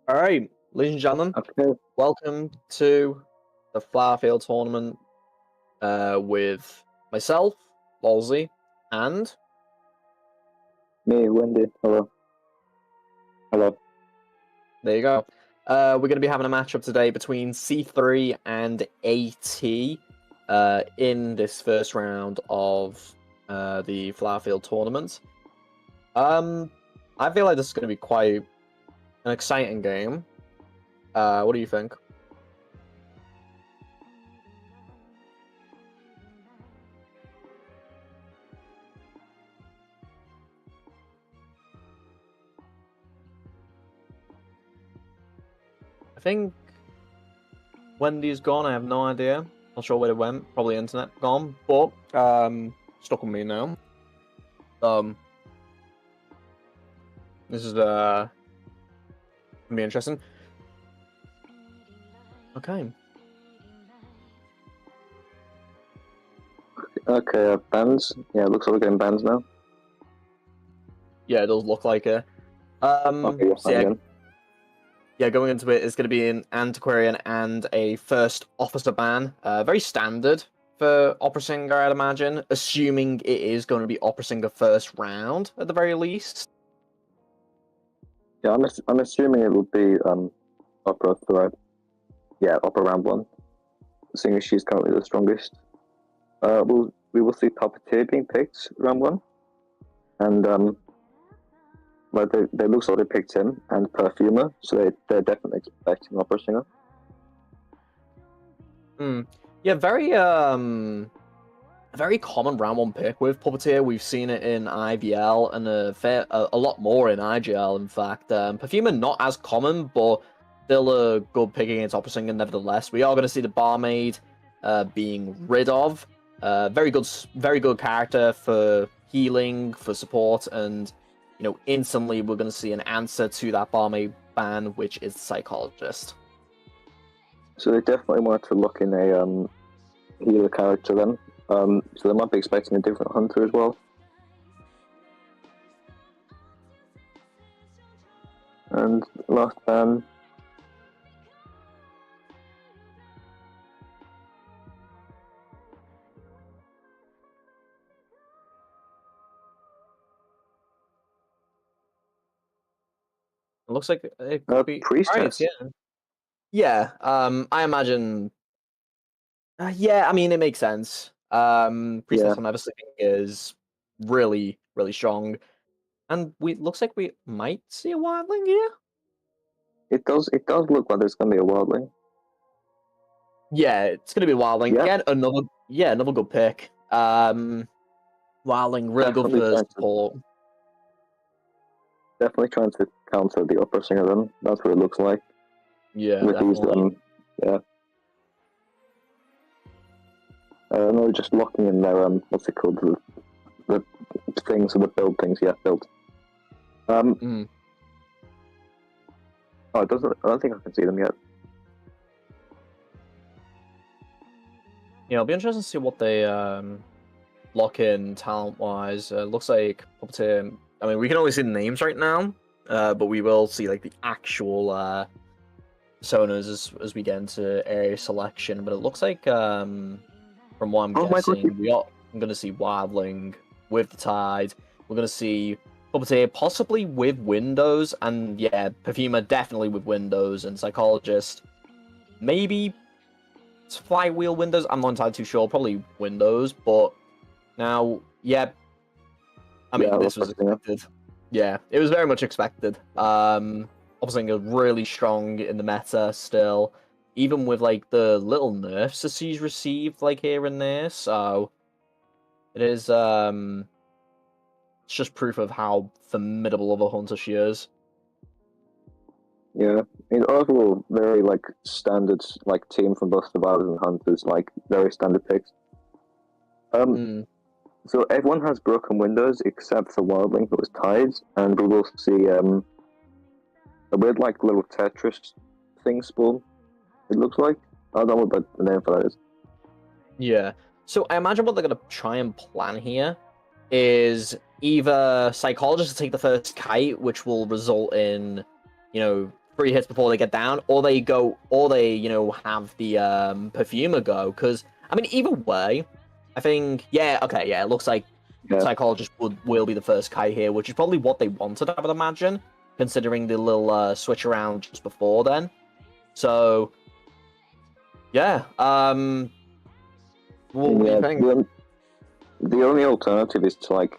All right, ladies and gentlemen, Okay. welcome to the Flowerfield tournament with myself, Wolsey, and Me, Wendy. Hello. Hello. there you go. We're going to be having a matchup today between C3 and AT in this first round of the Flowerfield tournament. I feel like this is going to be quite an exciting game. What do you think? I think Wendy's gone. I have no idea. Not sure where it went. Probably internet gone. But stuck with me now. This is gonna be interesting. Okay. Okay, bands. Yeah, it looks like we're getting bands now. Yeah, it does look like it. Okay, So yeah, going into it is going to be an Antiquarian and a first officer ban. Very standard for Opera Singer, I'd imagine, assuming it is going to be Opera Singer first round at the very least. Yeah, I'm assuming it will be Opera thread. Yeah, Opera round one. Seeing as she's currently the strongest. We will see Puppeteer being picked round one. And like they look like they picked him and Perfumer, so they're definitely expecting Opera Singer. Yeah, very common round one pick with Puppeteer. We've seen it in IVL and a lot more in IGL, in fact. Perfumer not as common, but still a good pick against Opera Singer nevertheless. We are going to see the Barmaid being rid of. Very good character for healing, for support, and instantly we're going to see an answer to that Barmaid ban, which is the Psychologist. So they definitely wanted to lock in a healer character then. So they might be expecting a different hunter as well. And last ban. It looks like it could be Priestess. Right, yeah. I imagine. Yeah, I mean it makes sense. Priestess on Never Sleeping is really, really strong, and looks like we might see a wildling here. It does look like there's gonna be a wildling. Yeah, it's gonna be a wildling. Yep. Again, another good pick. Wildling, really good for support. Definitely trying to counter the Opera Singer then. That's what it looks like. Yeah, with definitely. These, no, just locking in their what's it called, the things, or the build things. Yeah, build. Oh, it doesn't. I don't think I can see them yet. Yeah, it'll be interesting to see what they lock in talent-wise. Looks like Puppeteer. I mean, we can only see the names right now, but we will see like the actual personas as we get into area selection. But it looks like, from what I'm guessing, I'm going to see Wildling with the Tide. We're going to see Puppeteer possibly with Windows, and yeah, Perfumer definitely with Windows, and Psychologist maybe Flywheel Windows. I'm not entirely too sure. Probably Windows, but now, yeah. I mean, this was expected. Yeah, it was very much expected. Obviously, really strong in the meta still, even with like the little nerfs that she's received like here and there. So it is it's just proof of how formidable of a hunter she is. Yeah, in overall, very like standard like team from both survivors and hunters, like very standard picks. So everyone has broken windows except for Wildling, that was Tides, and we will see a weird like little Tetris thing spawn. It looks like. I don't know what the name for that is. Yeah. So I imagine what they're gonna try and plan here is either Psychologist to take the first kite, which will result in, 3 hits before they get down, or they go, or they, you know, have the perfumer go. Because I mean, either way, I think, yeah, okay, yeah, it looks like Psychologist will be the first kite here, which is probably what they wanted, I would imagine, considering the little switch around just before then. So, yeah, what do you think? The only alternative is to, like,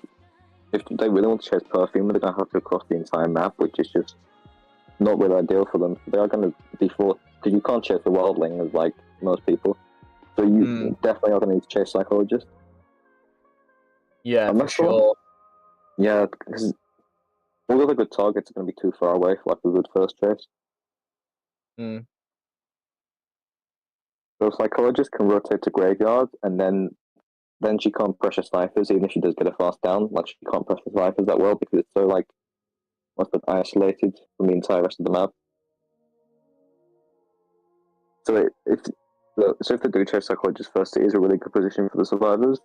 if they really want to chase perfume, they're going to have to cross the entire map, which is just not really ideal for them. They are going to be forced, because you can't chase the wildling as, like, most people. So you definitely are going to need to chase Psychologist. Yeah, for sure. Yeah, because all the other good targets are going to be too far away for, like, a good first chase. So Psychologist can rotate to Graveyard, and then she can't pressure Ciphers, even if she does get a fast down. Like, she can't pressure Ciphers that well because it's so, like, what's it, isolated from the entire rest of the map. So if they do chase Psychologist first, it is a really good position for the survivors.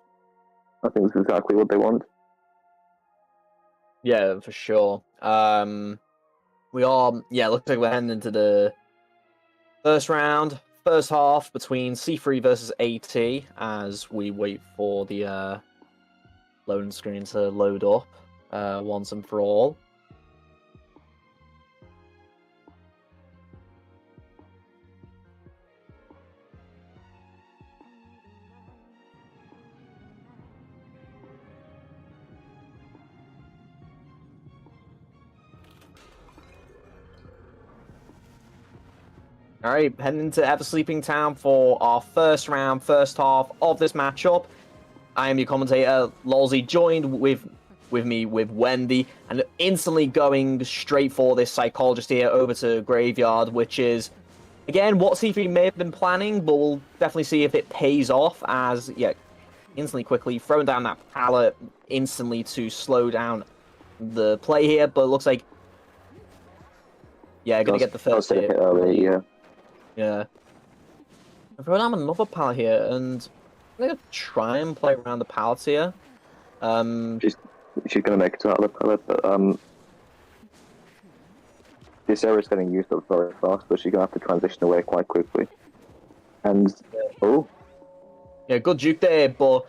I think it's exactly what they want. Yeah, for sure. We are, yeah, looks like we're heading into the first round, first half between C3 versus AT as we wait for the loading screen to load up once and for all. All right, heading into Ever Sleeping Town for our first round, first half of this matchup. I am your commentator, Lolzy, joined with me with Wendy, and instantly going straight for this Psychologist here over to Graveyard, which is, again, what C3 may have been planning, but we'll definitely see if it pays off as, yeah, instantly quickly throwing down that pallet instantly to slow down the play here, but it looks like, yeah, gonna get the first hit. Early, yeah. Yeah. I'm throwing down another pallet here, and I'm gonna try and play around the pallets here. She's gonna make it out of the pallet, but this area is getting used up very fast, but she's gonna have to transition away quite quickly. And yeah, good juke there, but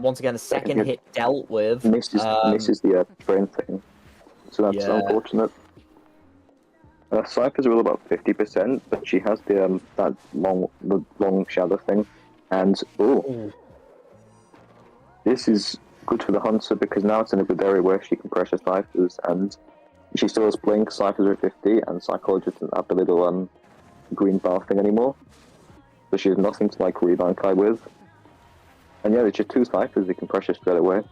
once again, the second hit dealt with. Misses the train thing, so that's unfortunate. Cypher's all about 50%, but she has the long shadow thing, and this is good for the Hunter because now it's in a good area where she can pressure Cyphers, and she still has Blink. Cyphers are at 50, and Psychologist doesn't have the little green bar thing anymore, so she has nothing to like rebound Kai with. And yeah, there's just 2 Cyphers that can pressure straight away.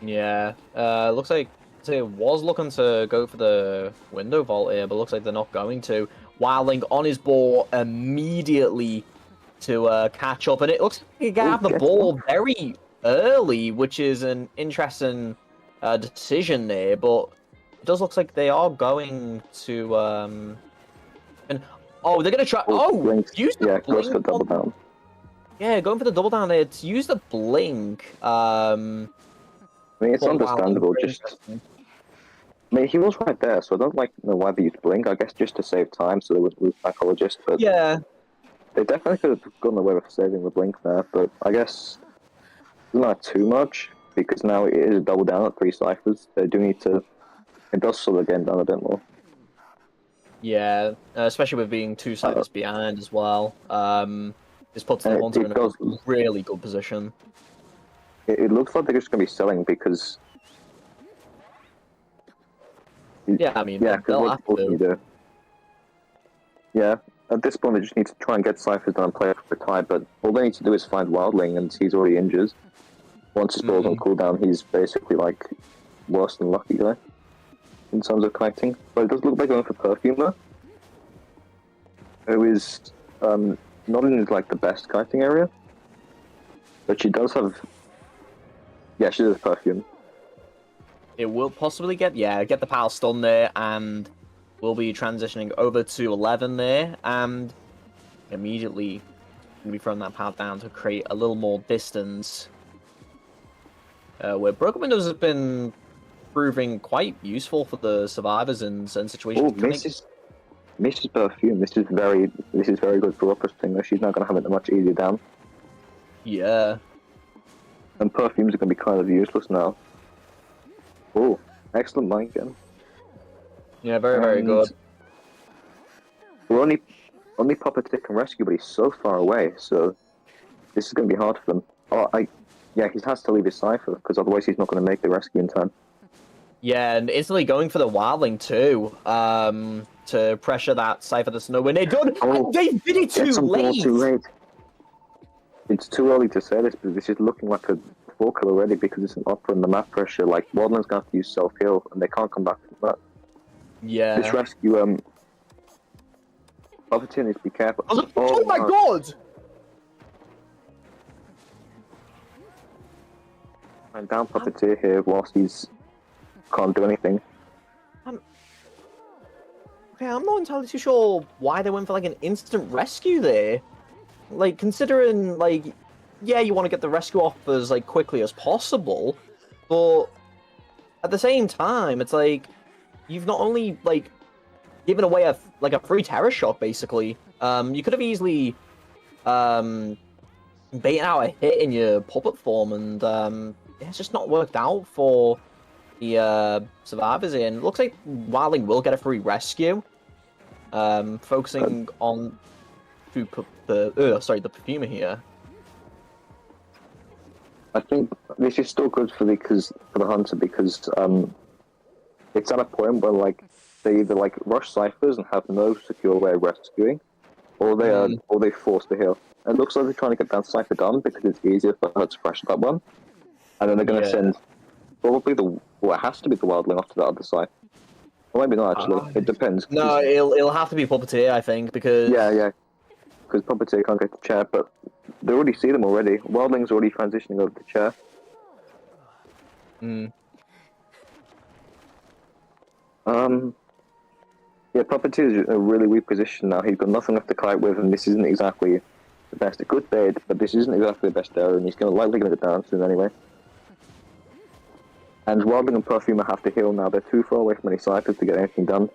Yeah, looks like it was looking to go for the window vault here, but looks like they're not going to. Wildling on his ball immediately to catch up, and it looks like he can have the ball very early, which is an interesting decision there, but it does look like they are going to and they're gonna try use the blink for double down. Yeah, going for the double down there to use the blink. I mean, it's understandable. I mean, he was right there, so I don't know why they used Blink. I guess just to save time, so they would lose Psychologist. But yeah, they definitely could have gone away with saving the Blink there. But I guess it's not too much because now it is a double down at 3 Cyphers. They do need to. It does slow the game down a bit more. Yeah, especially with being 2 Cyphers behind as well. This puts the Hunter in a really good position. It looks like they're just going to be selling because. Yeah, I mean, they'll have to. Yeah, at this point they just need to try and get Cyphers done and play for the tie, but all they need to do is find Wildling, and he's already injured. Once his ball's on cooldown, he's basically like worse than Lucky Guy in terms of connecting. But it does look like going for Perfumer, who is not in like the best kiting area, but she does have. Yeah, she does Perfume. It will possibly get the power stun there, and we'll be transitioning over to 11 there, and immediately going to be throwing that power down to create a little more distance. Where Broken Windows has been proving quite useful for the survivors in certain situations. Oh, Mrs. Perfume. This is very good for Opera Singer. She's not gonna have it much easier down. Yeah. And Perfumes are gonna be kind of useless now. Oh, excellent mind game. Yeah, very good. We're only Puppeteer can rescue, but he's so far away, so this is gonna be hard for them. Yeah, he has to leave his Cypher, because otherwise he's not gonna make the rescue in time. Yeah, and instantly going for the Wildling too, to pressure that Cypher that's nowhere near done. Oh, They did it too late. It's too early to say this, but this is looking like a 4-kill already because it's an Opera and the map pressure. Like, Wildling's gonna have to use self-heal, and they can't come back from that. Yeah. This rescue, Puppeteer needs to be careful. Oh my god! I'm down Puppeteer here whilst he's can't do anything. Okay, I'm not entirely too sure why they went for like an instant rescue there. Like, considering, like, yeah, you want to get the rescue off as like quickly as possible, but at the same time, it's like you've not only like given away a free terror shock basically. You could have easily baited out a hit in your puppet form, and it's just not worked out for the survivors here. And it looks like Wildling will get a free rescue. Focusing on the Perfumer here. I think this is still good for the Hunter because it's at a point where like they either like rush ciphers and have no secure way of rescuing, or they force the heal. And it looks like they're trying to get that cipher done because it's easier for her to pressure that one, and then they're going to send probably it has to be the Wildling off to the other side. Or maybe not actually. It depends. No, it'll have to be Puppeteer, I think, because because Puppeteer can't get the chair, but they already see them already. Wildling's already transitioning over the chair. Yeah, Puppeteer is in a really weak position now. He's got nothing left to fight with, and this isn't exactly the best. A good bait, but this isn't exactly the best area, and he's likely going to get down soon anyway. And Wildling and Perfumer have to heal now. They're too far away from any ciphers to get anything done.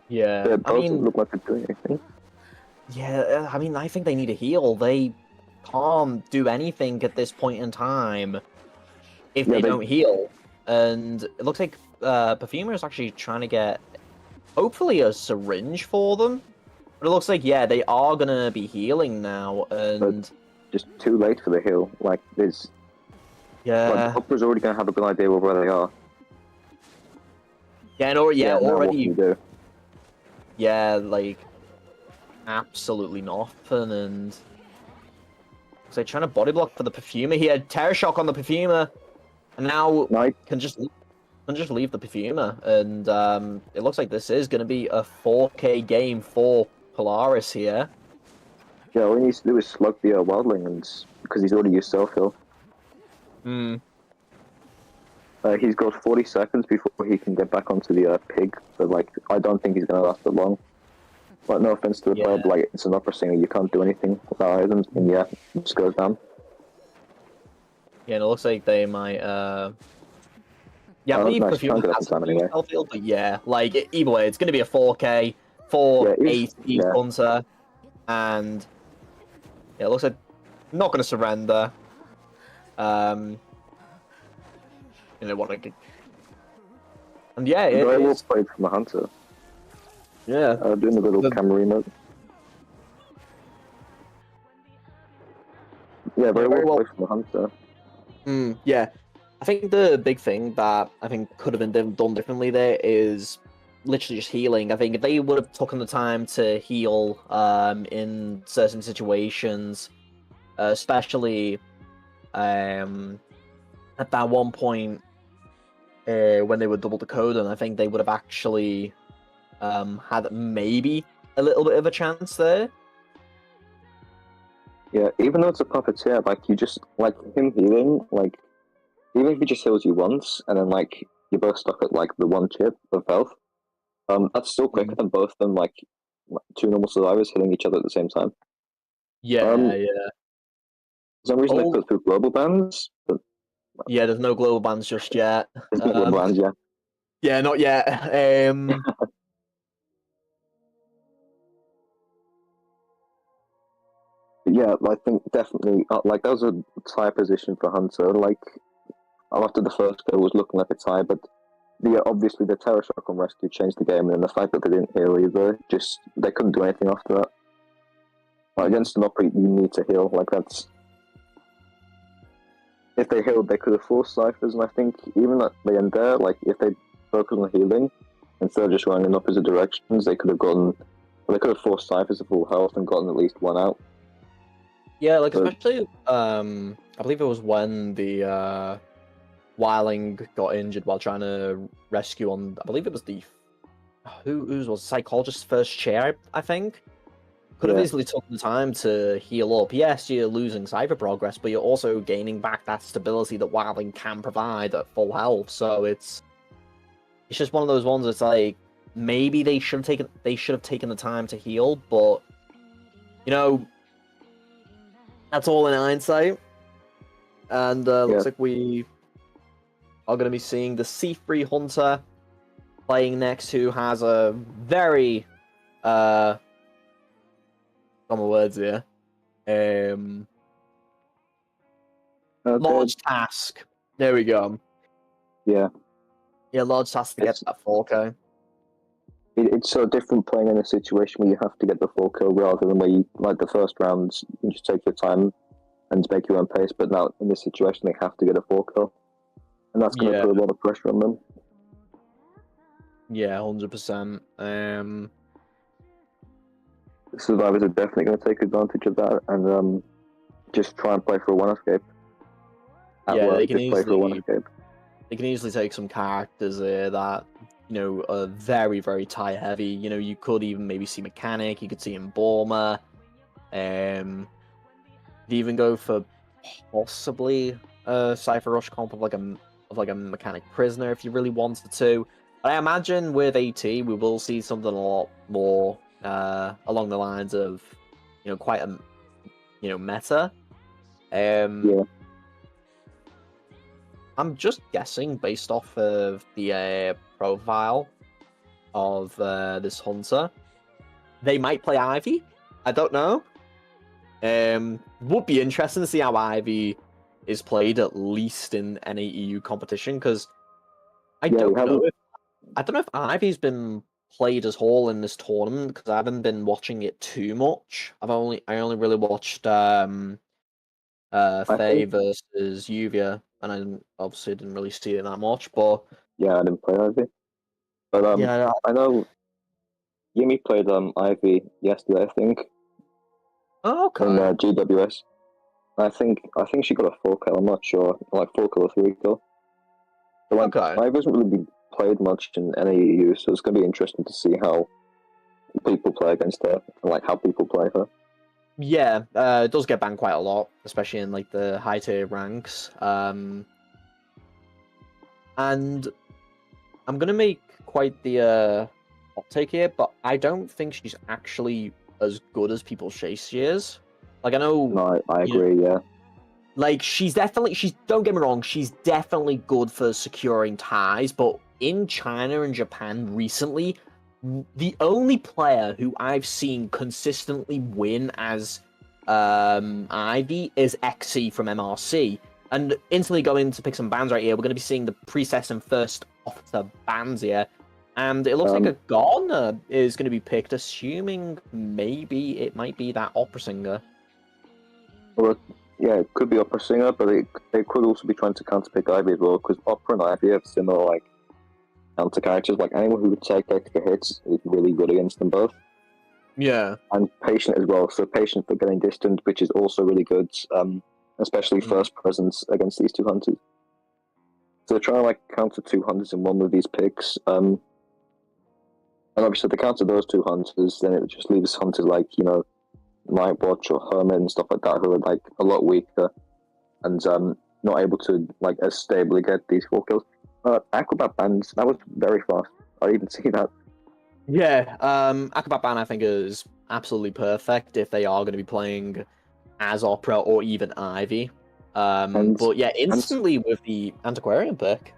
Yeah, They both look like they're doing anything. Yeah, I mean, I think they need a heal. They can't do anything at this point in time if they don't heal. And it looks like Perfumer is actually trying to get, hopefully, a syringe for them. But it looks like, yeah, they are going to be healing now. And but just too late for the heal. Like, there's... Yeah. Like, Opera's already going to have a good idea of where they are. Yeah, and already... Do? Yeah, like... Absolutely nothing, and... So trying to body block for the Perfumer. He had Terror Shock on the Perfumer, and now can just leave the Perfumer. And it looks like this is going to be a 4K game for Polaris here. Yeah, all he needs to do is slug the Wildling, and because he's already used self-heal. He's got 40 seconds before he can get back onto the pig, but like I don't think he's going to last that long. But no offense to the player, but like it's an Opera Singer, you can't do anything without items, and it just goes down. Yeah, and it looks like they might I believe Perfume has anyway. But yeah, like either way, it's going to be a 4K for a Steve Hunter, and it looks like not going to surrender. You know what? And yeah, it very well played from the Hunter. Yeah, doing a little camera remote. Yeah, very well played from the Hunter. Yeah, I think the big thing that I think could have been done differently there is literally just healing. I think if they would have taken the time to heal in certain situations, especially at that one point when they were double decoding, I think they would have actually had maybe a little bit of a chance there. Yeah, even though it's a Puppeteer, like you just like him healing, like even if he just heals you once and then like you're both stuck at like the one chip of health, that's still quicker than both of them like two normal survivors hitting each other at the same time. Yeah, For some reason they put through global bans, but Yeah, there's no global bans just yet. There's no global bans yet. Yeah, not yet. Yeah, I think definitely, like, that was a tie position for Hunter. Like, after the first go was looking like a tie, but yeah, obviously the Terror Shock on Rescue changed the game, and the fact that they didn't heal either, just, they couldn't do anything after that. Like, against an Opera, you need to heal, like, that's... If they healed, they could have forced Ciphers, and I think even at the end there, like, if they focused on healing, instead of just running in opposite directions, they could have gotten... They could have forced Ciphers to full health and gotten at least one out. Yeah, like, especially, I believe it was when the, Wiling got injured while trying to rescue on, I believe it was the, who was Psychologist's first chair, I think? Could have easily taken the time to heal up. Yes, you're losing Cypher progress, but you're also gaining back that stability that Wiling can provide at full health, so it's just one of those ones that's like, maybe they should have taken the time to heal, but, you know, that's all in hindsight. And looks like we are going to be seeing the C3 Hunter playing next, who has a very, got my words here, large task. There we go. Yeah, large task to get that 4K. It's so different playing in a situation where you have to get the 4 kill rather than where you, like the first rounds, you just take your time and make your own pace, but now in this situation they have to get a 4 kill. And that's going to put a lot of pressure on them. Yeah, 100%. Survivors are definitely going to take advantage of that and just try and play for a 1 escape. They can easily take some characters there that, you know, are very, very tie heavy. You know, you could even maybe see Mechanic, you could see Embalmer. You'd even go for possibly a Cypher Rush comp of like a Mechanic Prisoner if you really wanted to. But I imagine with AT we will see something a lot more along the lines of, you know, quite a, you know, meta. I'm just guessing based off of the profile of this Hunter. They might play Ivy. I don't know. Would be interesting to see how Ivy is played, at least in any EU competition, because I don't know if Ivy's been played as whole in this tournament, because I haven't been watching it too much. I only really watched Faye versus Yuvia, and I obviously didn't really see it that much. But yeah, I didn't play Ivy, but I know Yumi played Ivy yesterday, I think. Oh, okay. In GWS, I think she got a 4 kill. I'm not sure, like 4 kill or 3 kill. So, like, Ivy hasn't really been played much in any EU, so it's going to be interesting to see how people play against her and like how people play her. Yeah, it does get banned quite a lot, especially in like the high tier ranks. And I'm gonna make quite the hot take here, but I don't think she's actually as good as people say she is. Like, I know. No, I agree. Yeah. Like, don't get me wrong, she's definitely good for securing ties, but in China and Japan recently, the only player who I've seen consistently win as Ivy is XC from MRC. And instantly going to pick some bans right here, we're going to be seeing the Priestess and First Officer bans here. And it looks like a Gardener is going to be picked, assuming maybe it might be that Opera Singer. Well, yeah, it could be Opera Singer, but they could also be trying to counterpick Ivy as well, because Opera and Ivy have similar, like, counter characters. Like, anyone who would take extra hits is really good against them both. Yeah. And Patient as well. So Patient for getting distant, which is also really good, especially first presence against these two hunters. So they're trying to, like, counter 2 hunters in one with these picks. And obviously, if they counter those 2 hunters, then it just leaves hunters like, you know, Nightwatch or Hermit and stuff like that, who are, like, a lot weaker and not able to, like, as stably get these 4 kills. Acrobat bans, that was very fast. I didn't see that. Yeah, Acrobat ban I think is absolutely perfect if they are going to be playing as Opera or even Ivy. But yeah, instantly with the Antiquarian pick.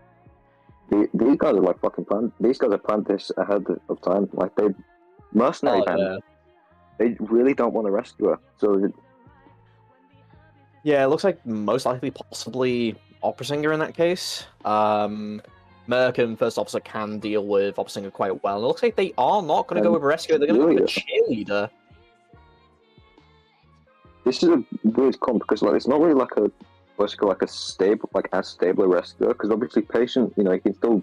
These guys are like fucking planned. These guys are planned this ahead of time. Like they mercenary band. Yeah. They really don't want to rescue her. So Yeah, it looks like most likely possibly Opera Singer in that case. Merc and First Officer can deal with Opera Singer quite well. It looks like they are not going to go with a rescuer. They're going to go with a cheerleader. This is a weird comp because like it's not really like a as stable a rescuer because obviously patient he can still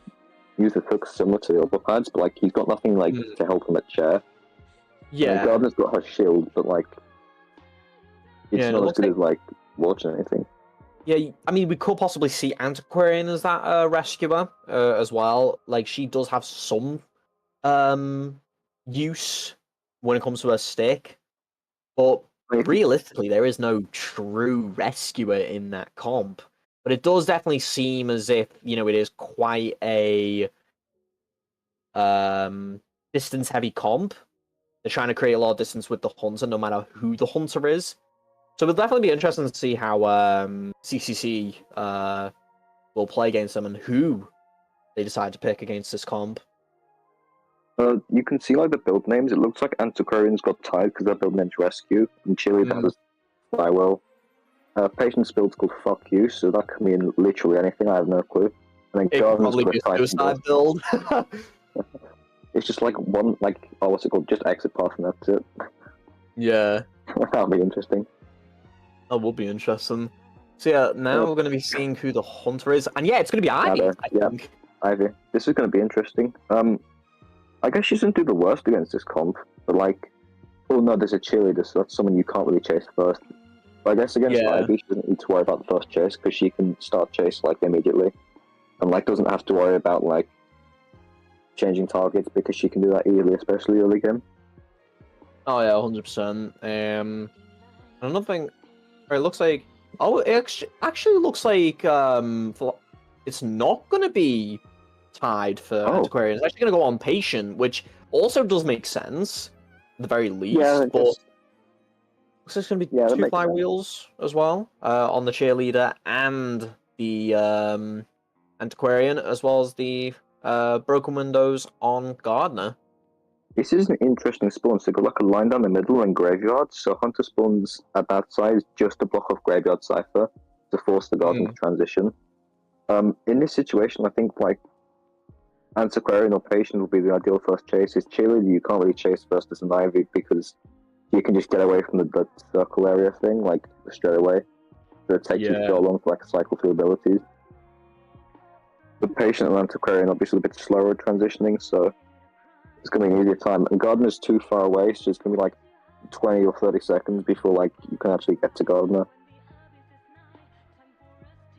use the hooks similar to the other pads but like he's got nothing like to help him at chair. Yeah, Gardner's got her shield but like it's not as good as like watching anything. Yeah, I mean we could possibly see Antiquarian as that rescuer as well. Like she does have some use when it comes to her stick, but realistically, there is no true rescuer in that comp. But it does definitely seem as if, it is quite a distance-heavy comp. They're trying to create a lot of distance with the hunter, no matter who the hunter is. So it'll definitely be interesting to see how CCC will play against them and who they decide to pick against this comp. You can see like the build names. It looks like Antiquarian's got tied because their build name's Rescue, and Cheerleader has Flywell. Patient's build's called Fuck You, so that can mean literally anything. I have no clue. And then Gardner's got a suicide build. It's just like one, what's it called? Just exit path, and that's it. Yeah. That'll be interesting. That will be interesting. So yeah, now we're going to be seeing who the hunter is, and yeah, it's going to be Ivy. I think. Ivy. This is going to be interesting. I guess she doesn't do the worst against this comp, but oh no, there's a cheerleader, so that's someone you can't really chase first. But I guess against Ivy, she doesn't need to worry about the first chase because she can start chase immediately, and doesn't have to worry about changing targets because she can do that easily, especially early game. Oh yeah, 100%. Another thing, it looks like it actually looks like it's not going to be tied for Antiquarian. It's actually going to go on Patient, which also does make sense, at the very least. Yeah, but looks like it's going to be two flywheels as well on the Cheerleader and the Antiquarian, as well as the Broken Windows on Gardner. This is an interesting spawn. So you've got a line down the middle and Graveyard. So Hunter spawns at that size just to block off Graveyard Cypher to force the Garden to transition. In this situation, I think Antiquarian or Patient would be the ideal first chase. It's Cheerleader, you can't really chase first as an Ivy because you can just get away from the circle area thing, straight away. So it takes you so long to cycle through abilities. The Patient and Antiquarian obviously a bit slower at transitioning, so it's going to be an easier time. And Gardner's too far away, so it's going to be 20 or 30 seconds before you can actually get to Gardner.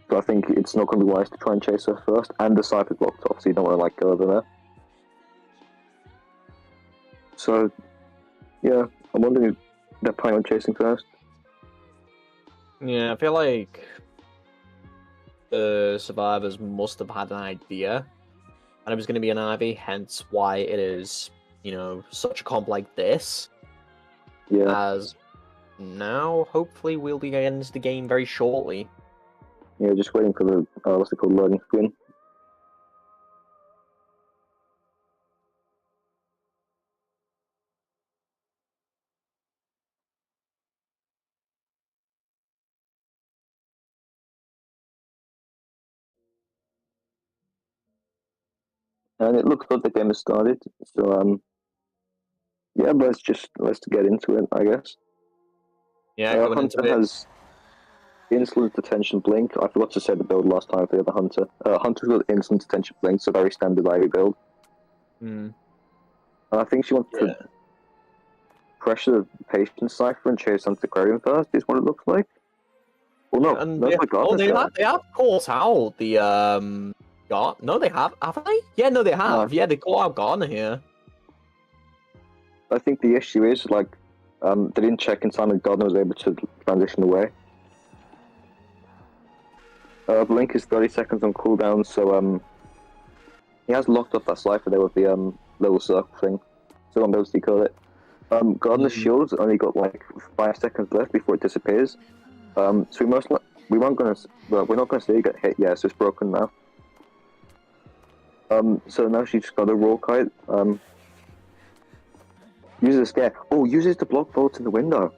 So I think it's not going to be wise to try and chase her first, and the Cypher's blocked off, so you don't want to go over there. So, yeah, I'm wondering if they're planning on chasing first. Yeah, I feel like the survivors must have had an idea, and it was going to be an Ivy, hence why it is, such a comp like this. Yeah. As now, hopefully, we'll be getting into the game very shortly. Yeah, just waiting for the, what's it called, loading screen. And it looks like the game has started, so, yeah, let's get into it, I guess. Yeah, going Hunter into it. has Instant Detention Blink. I forgot to say the build last time for the other Hunter. Hunter's got Instant Detention Blink, so very standard Ivy build. And I think she wants to pressure the Patient Cypher and chase Antiquarian first, is what it looks like. Well, no, they have caught out the no, they have they? Yeah, no, they have. Yeah, they caught out Gardner here. I think the issue is they didn't check in time and Gardner was able to transition away. Blink is 30 seconds on cooldown, so he has locked up that Cypher there with the little circle thing. So I'm able to decode it. Gardner's shield's only got 5 seconds left before it disappears. So he most we're not gonna see it get hit. Yeah, it's just broken now. So now she's just got a roll kite. Uses a scare. Oh, uses the block bolts in the window.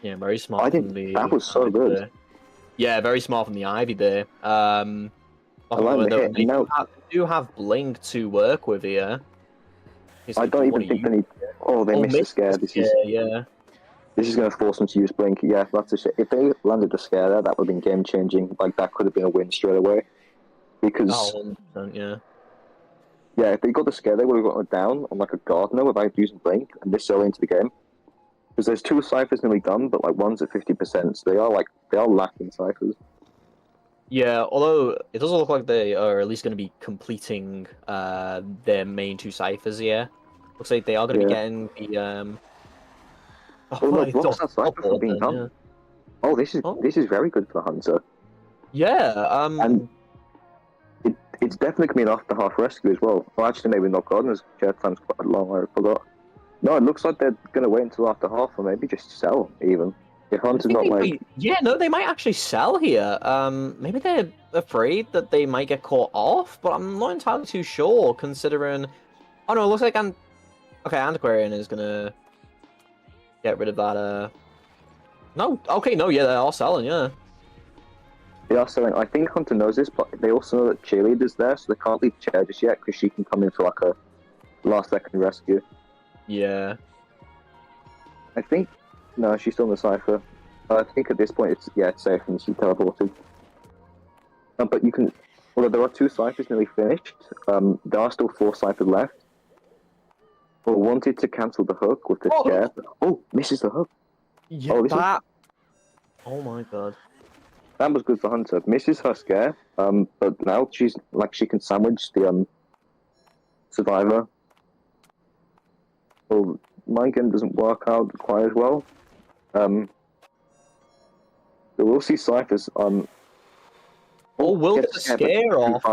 Yeah, very smart. I think that was so good. There. Yeah, very smart from the Ivy there. I like the hit. They Now, do have Blink to work with here. I don't even think they need. Oh, they missed the scare. This is going to force them to use Blink. Yeah, that's a shit. If they landed the scare there, that would have been game changing. Like that could have been a win straight away. Because yeah, if they got the scare, they would have gotten it down on like a Gardener without using Blink and this early into the game. Because there's 2 ciphers nearly done, but like one's at 50%, so they are lacking ciphers. Yeah, although it doesn't look like they are at least going to be completing their main 2 ciphers here. Looks like they are going to be getting the blocks that cipher from being done. Yeah. Oh, this is very good for Hunter. Yeah, and it's definitely going to be an after half rescue as well. Well, actually, maybe not Gardener's chair time's quite long. I forgot. No, it looks like they're going to wait until after half, or maybe just sell even. If Hunter's not like... Yeah, no, they might actually sell here. Maybe they're afraid that they might get caught off, but I'm not entirely too sure, considering... Oh no, it looks like Okay, Antiquarian is gonna get rid of that, No, okay, no, yeah, they are selling, yeah. They are selling. I think Hunter knows this, but they also know that Cheerleader's there, so they can't leave Chair just yet, because she can come in for like a last-second rescue. Yeah. I think... No, she's still in the cipher. I think at this point it's safe and she teleported. But you can... Although there are 2 ciphers nearly finished, there are still 4 ciphers left. But wanted to cancel the hook with the chair. Oh, misses the hook. Yeah, Oh my god. That was good for Hunter. Misses her scare, but now she's like she can sandwich the survivor. Well, my game doesn't work out quite as well. But we'll see ciphers. Will get the scare off.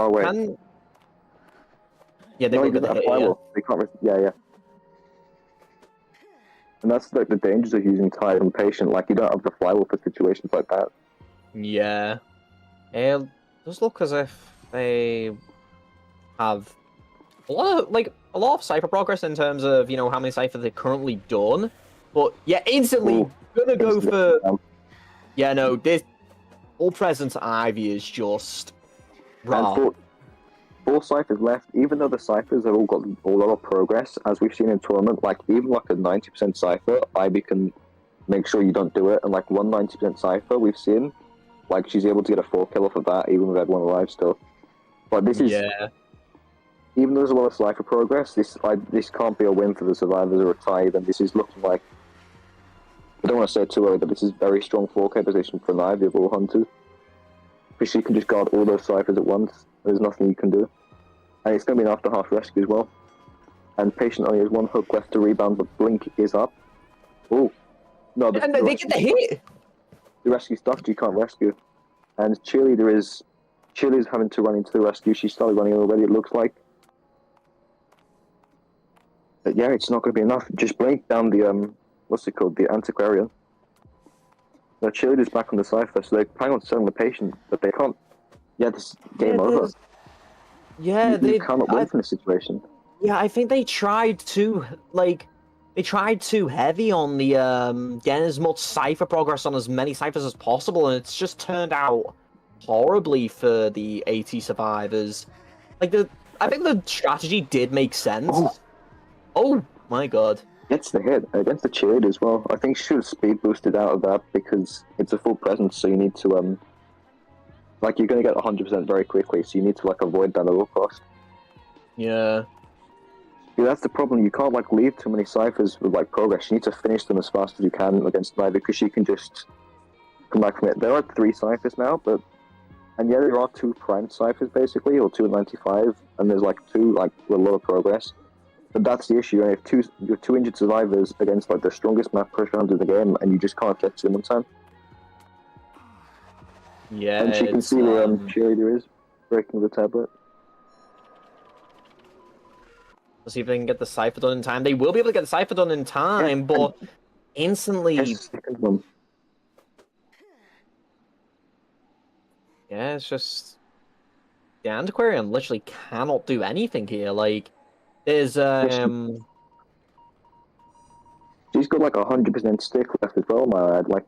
Yeah, they will get the hit. Yeah. They can't. Yeah. And that's like the dangers of using Tide and Patient. Like you don't have the flywheel for situations like that. Yeah. It does look as if they have a lot of cipher progress in terms of how many ciphers they've currently done. But yeah, instantly gonna go for. Yeah, no, this All Present Ivy is just raw. And 4 ciphers left, even though the ciphers have all got a lot of progress, as we've seen in tournament, like even like a 90% cipher, Ivy can make sure you don't do it, and like 190% cipher we've seen, like she's able to get a 4 kill off of that, even with everyone alive still. But this is, even though there's a lot of cipher progress, this can't be a win for the survivors or a tie, and this is looking like, I don't want to say it too early, but this is very strong 4K position for an Ivy of all hunters. Because she can just guard all those ciphers at once. There's nothing you can do. And it's going to be an after half rescue as well. And Patient only has 1 hook left to rebound, but Blink is up. Oh. No, and they get the hit! The rescue stuffed, you can't rescue. And Cheerleader's having to run into the rescue. She started running already, it looks like. But yeah, it's not going to be enough. Just Blink down the, what's it called? The Antiquarian. The Cheerleader's back on the cipher, so they're planning on selling the Patient, but they can't. Yeah, this is game over. Yeah, they cannot win from this situation. Yeah, I think they tried too heavy on the getting as much cipher progress on as many ciphers as possible, and it's just turned out horribly for the AT survivors. I think the strategy did make sense. Oh my god. Gets the hit against the Cheerleader as well. I think she should have speed boosted out of that because it's a full presence, so you need to you're going to get 100% very quickly, so you need to avoid that at all cost. Yeah. That's the problem. You can't leave too many ciphers with progress. You need to finish them as fast as you can against Ivy because she can just come back from it. There are 3 ciphers now, and there are 2 prime ciphers basically, or 2 at 95, and there's 2 with a lot of progress. But that's the issue. You have 2 injured survivors against the strongest map pressure hunter in the game, and you just can't get to them in time. Yeah, and she can see where Cheerleader is breaking the tablet. Let's see if they can get the cipher done in time. They will be able to get the cipher done in time, but instantly. Yeah, it's just the Antiquarian literally cannot do anything here. Like, there's She's got like 100% stick left as well, man. Like,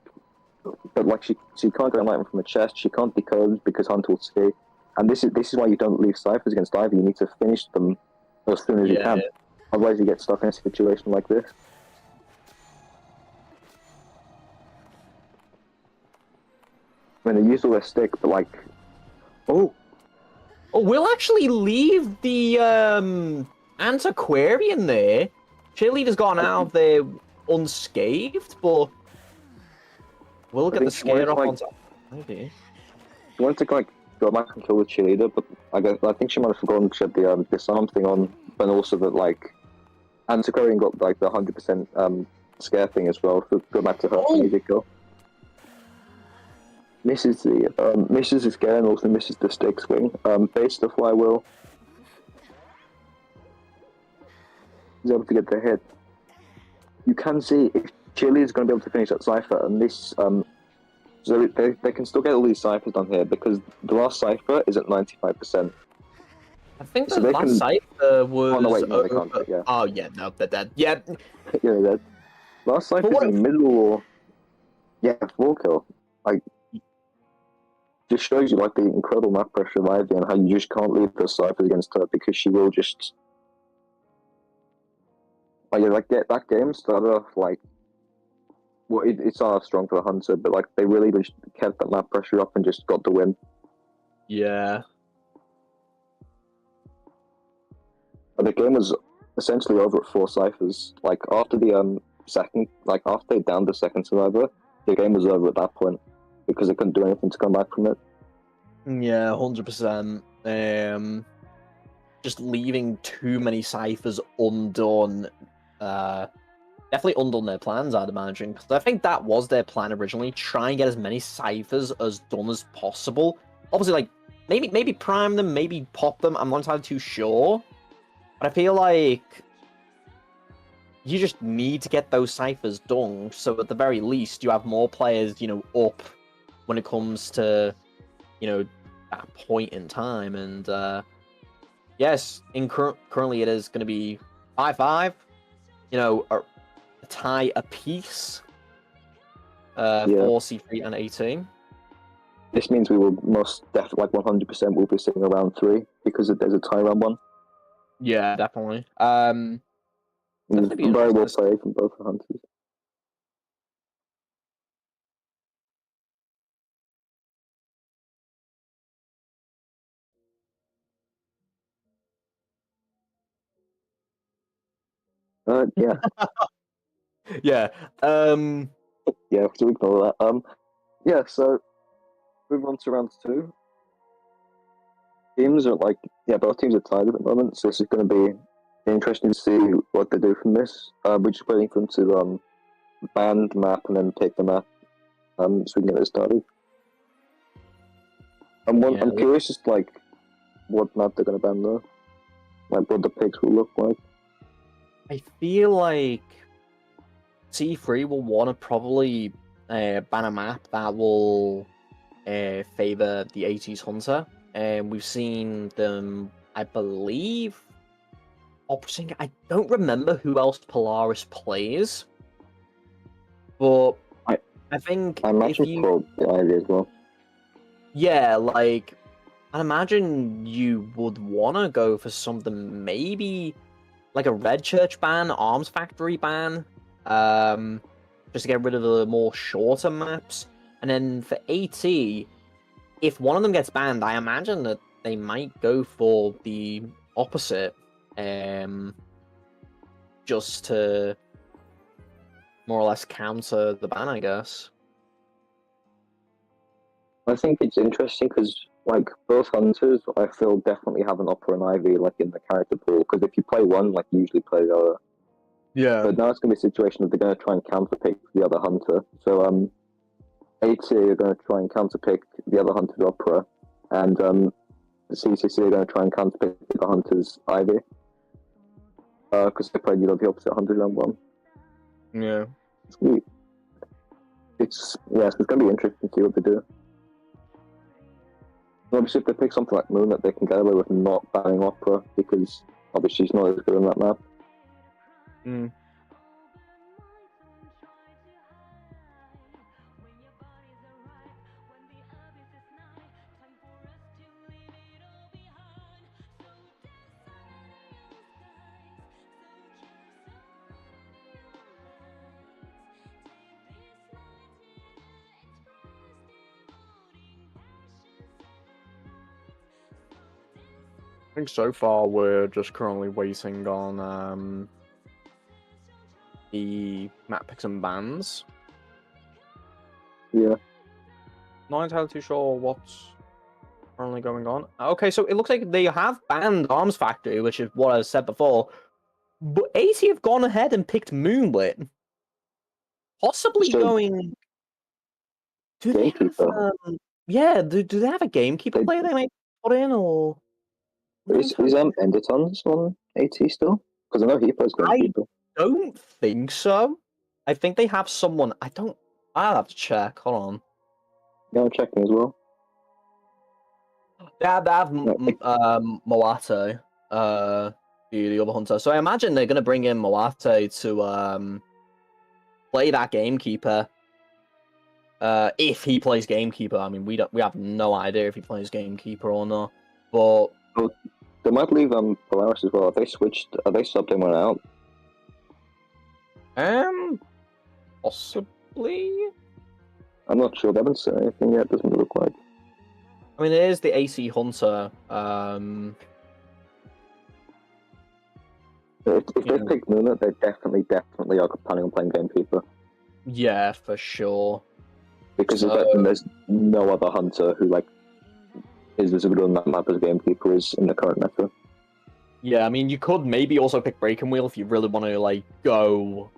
but like she can't get enlightenment from a chest. She can't decode because Hunter will see. And this is why you don't leave ciphers against Ivy. You need to finish them as soon as you yeah, can. Otherwise, you get stuck in a situation like this. When they use all their stick, but like, oh, oh, we'll actually leave the Antiquarian there. Cheerleader's gone out of there unscathed, but we'll I get the think she wanted scare to off like onto Ivy. she wanted to like go back and kill the cheerleader, but I think she might have forgotten she had the disarm thing on, but also that like Antiquarian got like the 100% scare thing as well. So go back to her Oh! immediate go. Misses the scare and also misses the stick swing. Base the flywheel. He's able to get the hit. You can see if Chile is going to be able to finish that cipher, and this so they can still get all these ciphers done here because the last cipher is at 95%. I think So the they last can. cipher was Oh no, wait, no, they over. can't. Yeah, Oh yeah, no, they're dead. Yeah, yeah, that last cipher is what in the middle or yeah, full kill. Like, just shows you like the incredible map pressure of Ivy and how you just can't leave those ciphers against her because she will just. Like that game started off like. Well, it's not strong for the Hunter, but like they really just kept that map pressure up and just got the win. Yeah. But the game was essentially over at 4 ciphers. Like after the second, like after they downed the second survivor, the game was over at that point because they couldn't do anything to come back from it. Yeah, 100%. Just leaving too many ciphers undone. Definitely undone their plans, I'd imagine. Because I think that was their plan originally. Try and get as many ciphers as done as possible. Obviously, like, maybe prime them, maybe pop them. I'm not entirely too sure. But I feel like you just need to get those ciphers done. So at the very least, you have more players, up when it comes to, that point in time. And yes, currently it is going to be 5-5. A tie apiece for C3 and 18. This means we will most definitely, like 100%, will be sitting around 3 because there's a tie round 1. Yeah, definitely. It's Be very well interesting. played from both the Hunters. Yeah. Yeah. Yeah, so we ignore that. Yeah, so move on to round 2. Teams are like, yeah, both teams are tied at the moment, so this is going to be interesting to see what they do from this. We're just waiting for them to ban the map and then take the map, so we can get it started. I'm curious, just like what map they're going to ban though, like what the picks will look like. I feel like C3 will want to probably ban a map that will favor the 80s Hunter. And we've seen them, I believe, opting. I don't remember who else Polaris plays, but I think I imagine if you, for the Ivy as well. yeah, like I imagine you would want to go for something maybe like a Red Church ban, Arms Factory ban, just to get rid of the more shorter maps. And then for AT, if one of them gets banned, I imagine that they might go for the opposite, just to more or less counter the ban, I guess. I think it's interesting because like both hunters, I feel definitely have an Opera and Ivy like in the character pool. Because if you play one, like you usually play the other. Yeah. But now it's gonna be a situation that they're gonna try and counterpick the other hunter. So AT are gonna try and counterpick the other hunter's Opera, and CCC are gonna try and counterpick the hunter's Ivy. Because they played the opposite hunters round 1. Yeah. It's gonna be interesting to see what they do. Obviously, if they pick something like Moonlit, they can get away with not banning Opera because obviously she's not as good on that map. Hmm. I think so far we're just currently waiting on the map picks and bans. Yeah. Not entirely too sure what's currently going on. Okay, so it looks like they have banned Arms Factory, which is what I said before. But AC have gone ahead and picked Moonlit. Possibly So, going... Do they have... Gamekeeper. Yeah, do they have a Gamekeeper player they might put in, or... Is Endertons on AT still? Because I know he plays Gamekeeper. I don't think so. I think they have someone... I'll have to check. Hold on. Yeah, I'm checking as well. They have Moate, the other hunter. So I imagine they're gonna bring in Moate to play that Gamekeeper. If he plays Gamekeeper, I mean we have no idea if he plays Gamekeeper or not. But they might leave Polaris as well. Have they switched? Are they subbed anyone out? Possibly. I'm not sure. They haven't said anything yet. Doesn't look like. I mean, it is the AC Hunter. If they pick Moonlit, they definitely are planning on playing Gamekeeper. Yeah, for sure. Because there's no other hunter who is as good on that map as Gamekeeper is in the current meta. Yeah, I mean, you could maybe also pick Breaking Wheel if you really want to go,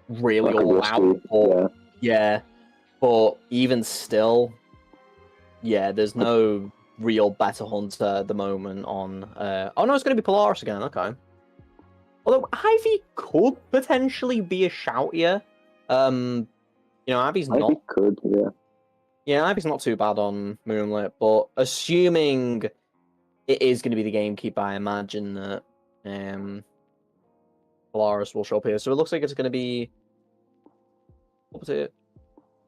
really all out. But, yeah, but even still, yeah, there's no real better hunter at the moment on. Oh no, it's going to be Polaris again. Okay. Although Ivy could potentially be a shout here. Ivy's not. Ivy could, yeah. Yeah, Ivy's not too bad on Moonlit, but assuming it is going to be the Gamekeeper, I imagine that Polaris will show up here. So it looks like it's going to be... What was it?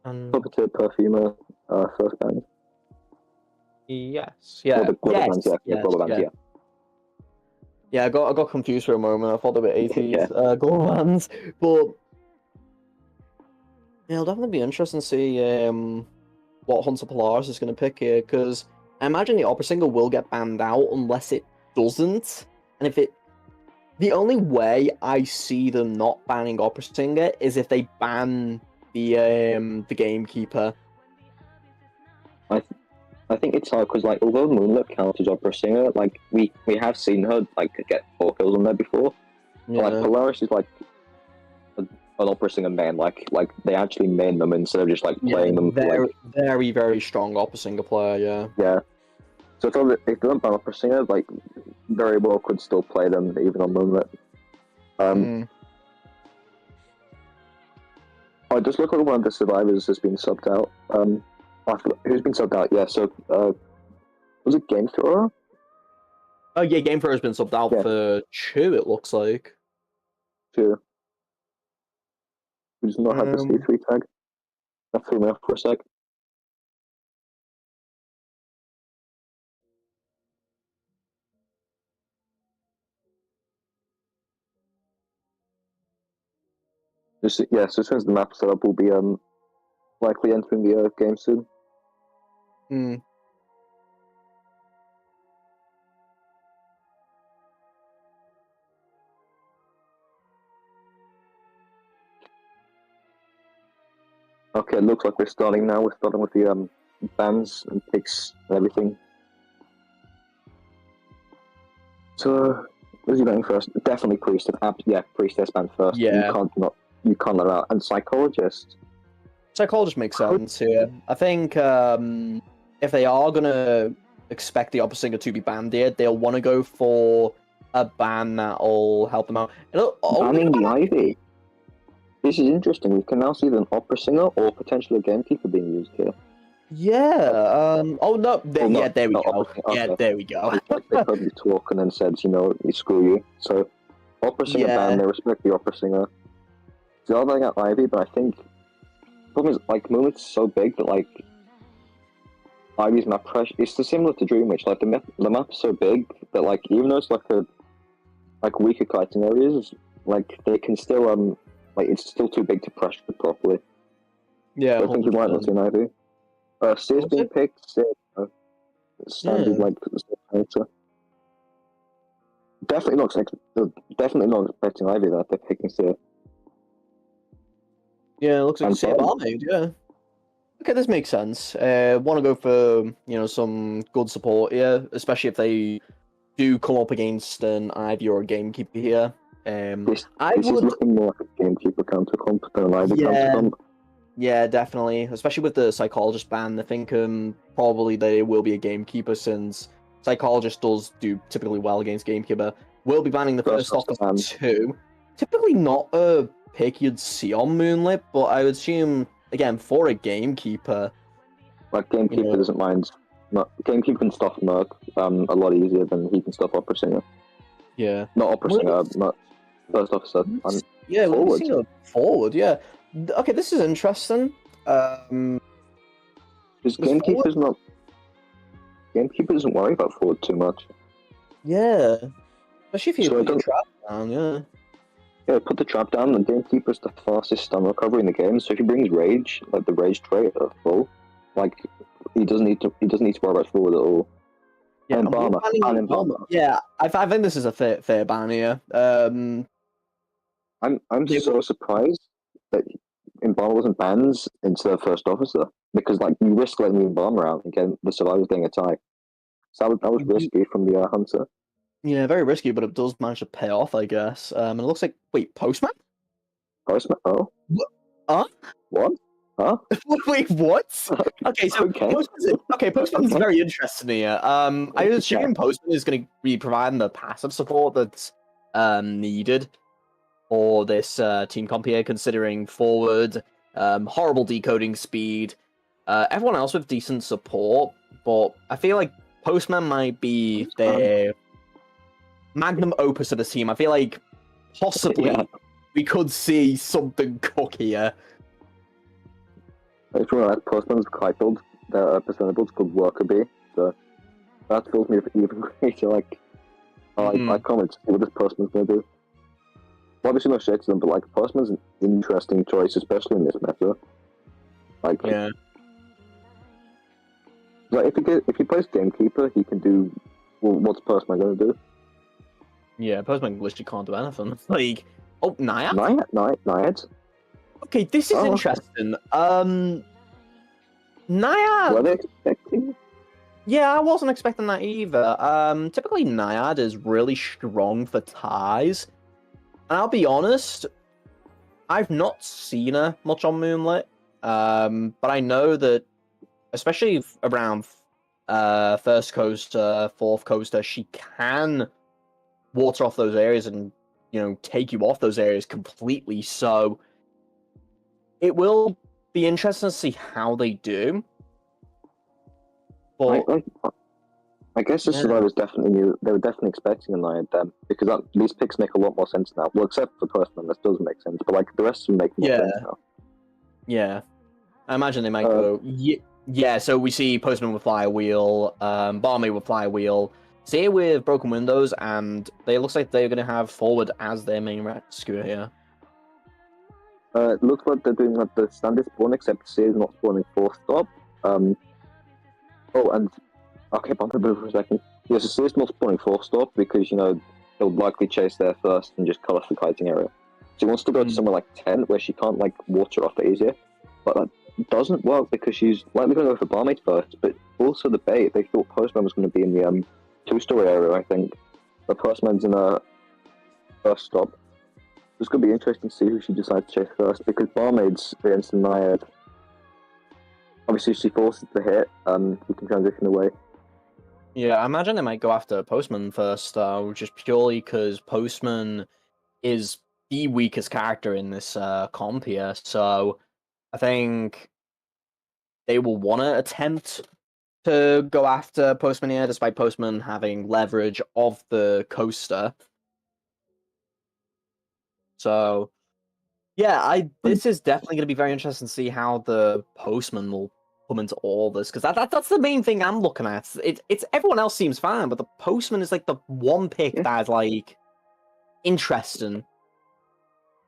Puppeteer, Perfumer, first band. Yes. Yeah. Yeah, I got confused for a moment. I thought they were 80s global bands. But yeah, it'll definitely be interesting to see what Hunter Polaris is going to pick here, because I imagine the opera singer will get banned out unless it doesn't. And if it... The only way I see them not banning opera singer is if they ban the Gamekeeper. I think it's hard because, although Moonlit counts as opera singer, we have seen her get 4 kills on there before. Yeah. Polaris is an opera singer main. They actually main them instead of just playing them. Very, very, very strong opera singer player. Yeah. Yeah. So if they don't ban opera singer, very well could still play them even on Moonlit. I just look at one of the survivors has been subbed out. Who's been subbed out? Yeah, so was it Game Thrower? Oh yeah, Game Thrower has been subbed out for Chu, it looks like. Chu. We just not had the C3 tag. That threw me off for a sec. So as soon as the map setup, we'll be likely entering the game soon. Okay, it looks like we're starting now. We're starting with the bans and picks and everything. So, what's he going first? Definitely Priest. Priestess banned first. Yeah. You can't let her out. And Psychologist. Psychologist makes sense here. I think if they are gonna expect the opera singer to be banned here, they'll want to go for a ban that'll help them out. Banning the Ivy. This is interesting. We can now see an opera singer or potentially a Gamekeeper being used here. Yeah. Oh no. Well, Yeah. There we not go. opposite. Yeah. Okay. There we go. It's like they probably talk and then said, screw you. So, opera singer band, Yeah. they respect the opera singer. The other thing at Ivy, but I think the problem is like Moonlight's so big that like Ivy's map pressure. It's similar to Dream Witch. Like the map's so big that like even though it's like weaker kiting areas, like they can still like it's still too big to pressure properly. Yeah. So I think you might not see an Ivy. Sears Also, being picked, standard yeah. like character. Definitely not expecting Ivy that they're picking Sears. Yeah. It looks like And Save Armade. Yeah. Okay, this makes sense. Want to go for some good support here, especially if they do come up against an Ivy or a Gamekeeper here. I this is would, looking more like a Gamekeeper counter comp than an Ivy counter yeah, comp. yeah, definitely. Especially with the Psychologist ban, I think probably they will be a Gamekeeper since Psychologist does do typically well against Gamekeeper. Will be banning the First first officer ban. too. Typically not a pick you'd see on Moonlit, but I would assume again for a Gamekeeper. Like Gamekeeper doesn't mind. Gamekeeper can stuff Merc a lot easier than he can stuff Opera Singer. Yeah. Not Opera Singer, not First Officer. Yeah, we'll forward. see a forward. Yeah. Okay, this is interesting. Because Gamekeeper's not. Gamekeeper doesn't worry about forward too much. Yeah. Especially if you So put your trap down, yeah. Yeah, put the trap down, and Gamekeeper's the fastest stun recovery in the game. So if he brings Rage, like the Rage trait at full, like he doesn't need to worry about forward at all. Yeah, and Embalmer. Yeah, I think this is a fair ban here. I'm so surprised that Embalmer wasn't banned instead of First Officer, because like you risk letting the Embalmer out and getting the survivors getting a tie. So that was risky from the Hunter. Yeah, very risky, but it does manage to pay off, I guess. And it looks like Postman? Postman? Oh. What? Huh? What? Huh? Wait, what? Okay, so okay. Postman's very interesting here. I assume Postman is going to be providing the passive support that's needed for this team comp here, considering forward, horrible decoding speed, everyone else with decent support, but I feel like Postman might be their magnum opus of the team. I feel like possibly we could see something cook here. If you want, Postman's titled the personables called Worker Bee, so that fills me with even greater like I can't wait to see what this Postman's gonna do. Obviously no shade to them, but like Postman's an interesting choice, especially in this meta. Like like if he plays Gamekeeper, he can do what's Postman gonna do? Yeah, Postman literally can't do anything. Like Naiad? Naiad? Okay, this is interesting. Naiad. Were they expecting? Yeah, I wasn't expecting that either. Typically Naiad is really strong for ties. And I'll be honest, I've not seen her much on Moonlit. But I know that especially around first coaster, fourth coaster, she can water off those areas and take you off those areas completely. So it will be interesting to see how they do. But I guess the survivors definitely knew they were definitely expecting a Naiad then, because these picks make a lot more sense now. Well, except for Postman, that doesn't make sense, but like the rest of them make more sense now. Yeah, I imagine they might go. Yeah, so we see Postman with Flywheel, Barmy with Flywheel, Seer with Broken Windows, and it looks like they're going to have Forward as their main rescuer here. It looks like they're doing like the standard spawn, except Seer's not spawning 4th stop. Okay, bump it for a second. Yeah, so Seer's not spawning 4th stop because, they'll likely chase there first and just cut off the kiting area. She wants to go to somewhere like 10 where she can't like water off it easier. But that doesn't work because she's likely going to go for Barmaid first, but also the bait. They thought Postman was going to be in the 2-story area, I think. But Postman's in a first stop. It's going to be interesting to see who she decides to chase first, because Barmaid's against the Naiad. Obviously, she forces the hit, he can transition away. Yeah, I imagine they might go after Postman first, though, just purely because Postman is the weakest character in this comp here. So I think they will want to attempt to go after Postman here, despite Postman having leverage of the coaster. So, yeah, this is definitely going to be very interesting to see how the Postman will come into all this, because that's the main thing I'm looking at. It's everyone else seems fine, but the Postman is like the one pick that's like interesting.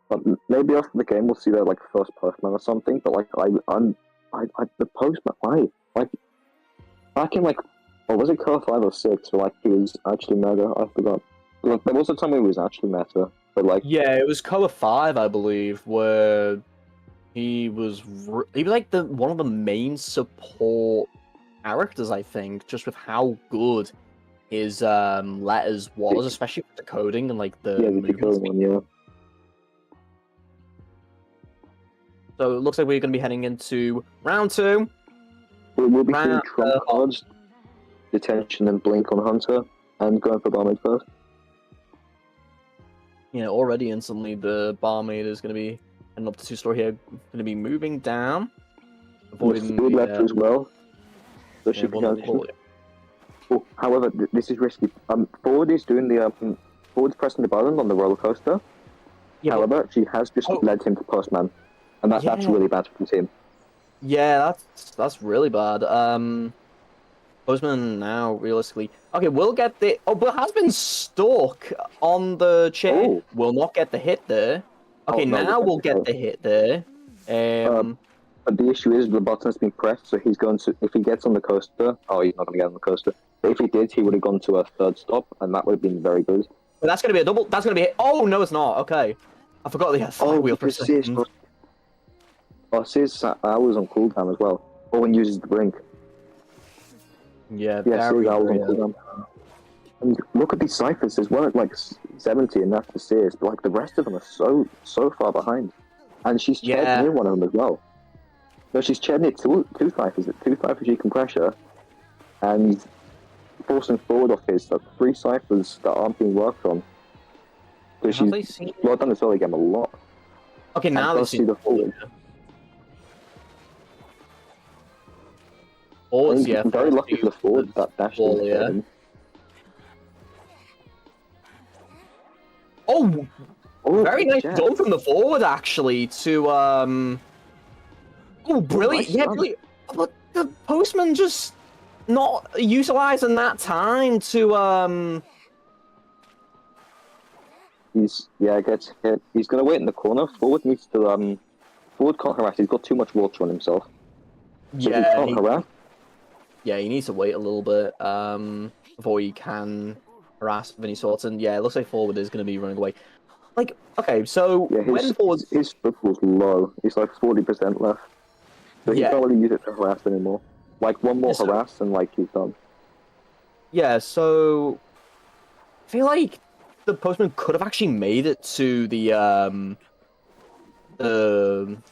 But maybe after the game we'll see that like first Postman or something. But like the Postman, like back in like was it Core 5 or 6 where like he was actually meta? I forgot. Like, there was a time when he was actually meta, but like Yeah, it was Cover 5, I believe, where he was like one of the main support characters, I think, just with how good his letters was, especially with the coding and like the decoding one, yeah. So it looks like we're going to be heading into round 2. We'll be seeing trump cards, detention and blink on Hunter, and going for barmaid first. Yeah, already instantly the barmaid is going to be heading up to 2-store here, going to be moving down, avoiding the left as well. So she can. Oh, however, this is risky. Forward is doing the forward's pressing the button on the roller coaster. Yeah, however, she has just led him to Postman, and that's really bad for the team. Yeah, that's really bad. Postman now, realistically. Okay, we'll get the... Oh, but has been stuck on the chair. Oh. Will not get the hit there. Okay, now we'll get the hit there. But the issue is the button's been pressed, so he's going to... If he gets on the coaster... Oh, he's not going to get on the coaster. But if he did, he would have gone to a third stop, and that would have been very good. But that's going to be a double... That's going to be a... Oh, no, it's not. Okay. I forgot they had flywheel for a second. Sis hours on cooldown as well. Owen uses the blink. Yeah, Sis hours on cooldown. And look at these ciphers. There's one at like 70 and that's the Sis, but like the rest of them are so far behind. And she's chaired near one of them as well. No, she's chaired near two ciphers. Two ciphers you can pressure, and forcing forward off his 3 ciphers that aren't being worked on. So she's slowed down this early game a lot. Okay, now they see the forward. Forwards, yeah. Very lucky for the forward that dashed in. Oh, very nice done from the forward, actually, to, Oh, brilliant. Yeah, brilliant. But the Postman just not utilizing that time to, gets hit. He's going to wait in the corner. Forward needs to, Forward can't harass. He's got too much water on himself. So he can't harass. Yeah, he needs to wait a little bit before he can harass of any sort. And yeah, it looks like Forward is going to be running away. Like, okay, so when Forward... His football's low. He's like 40% left. So he can't really use it to harass anymore. Like, one more harass and like he's done. Yeah, so... I feel like the Postman could have actually made it to the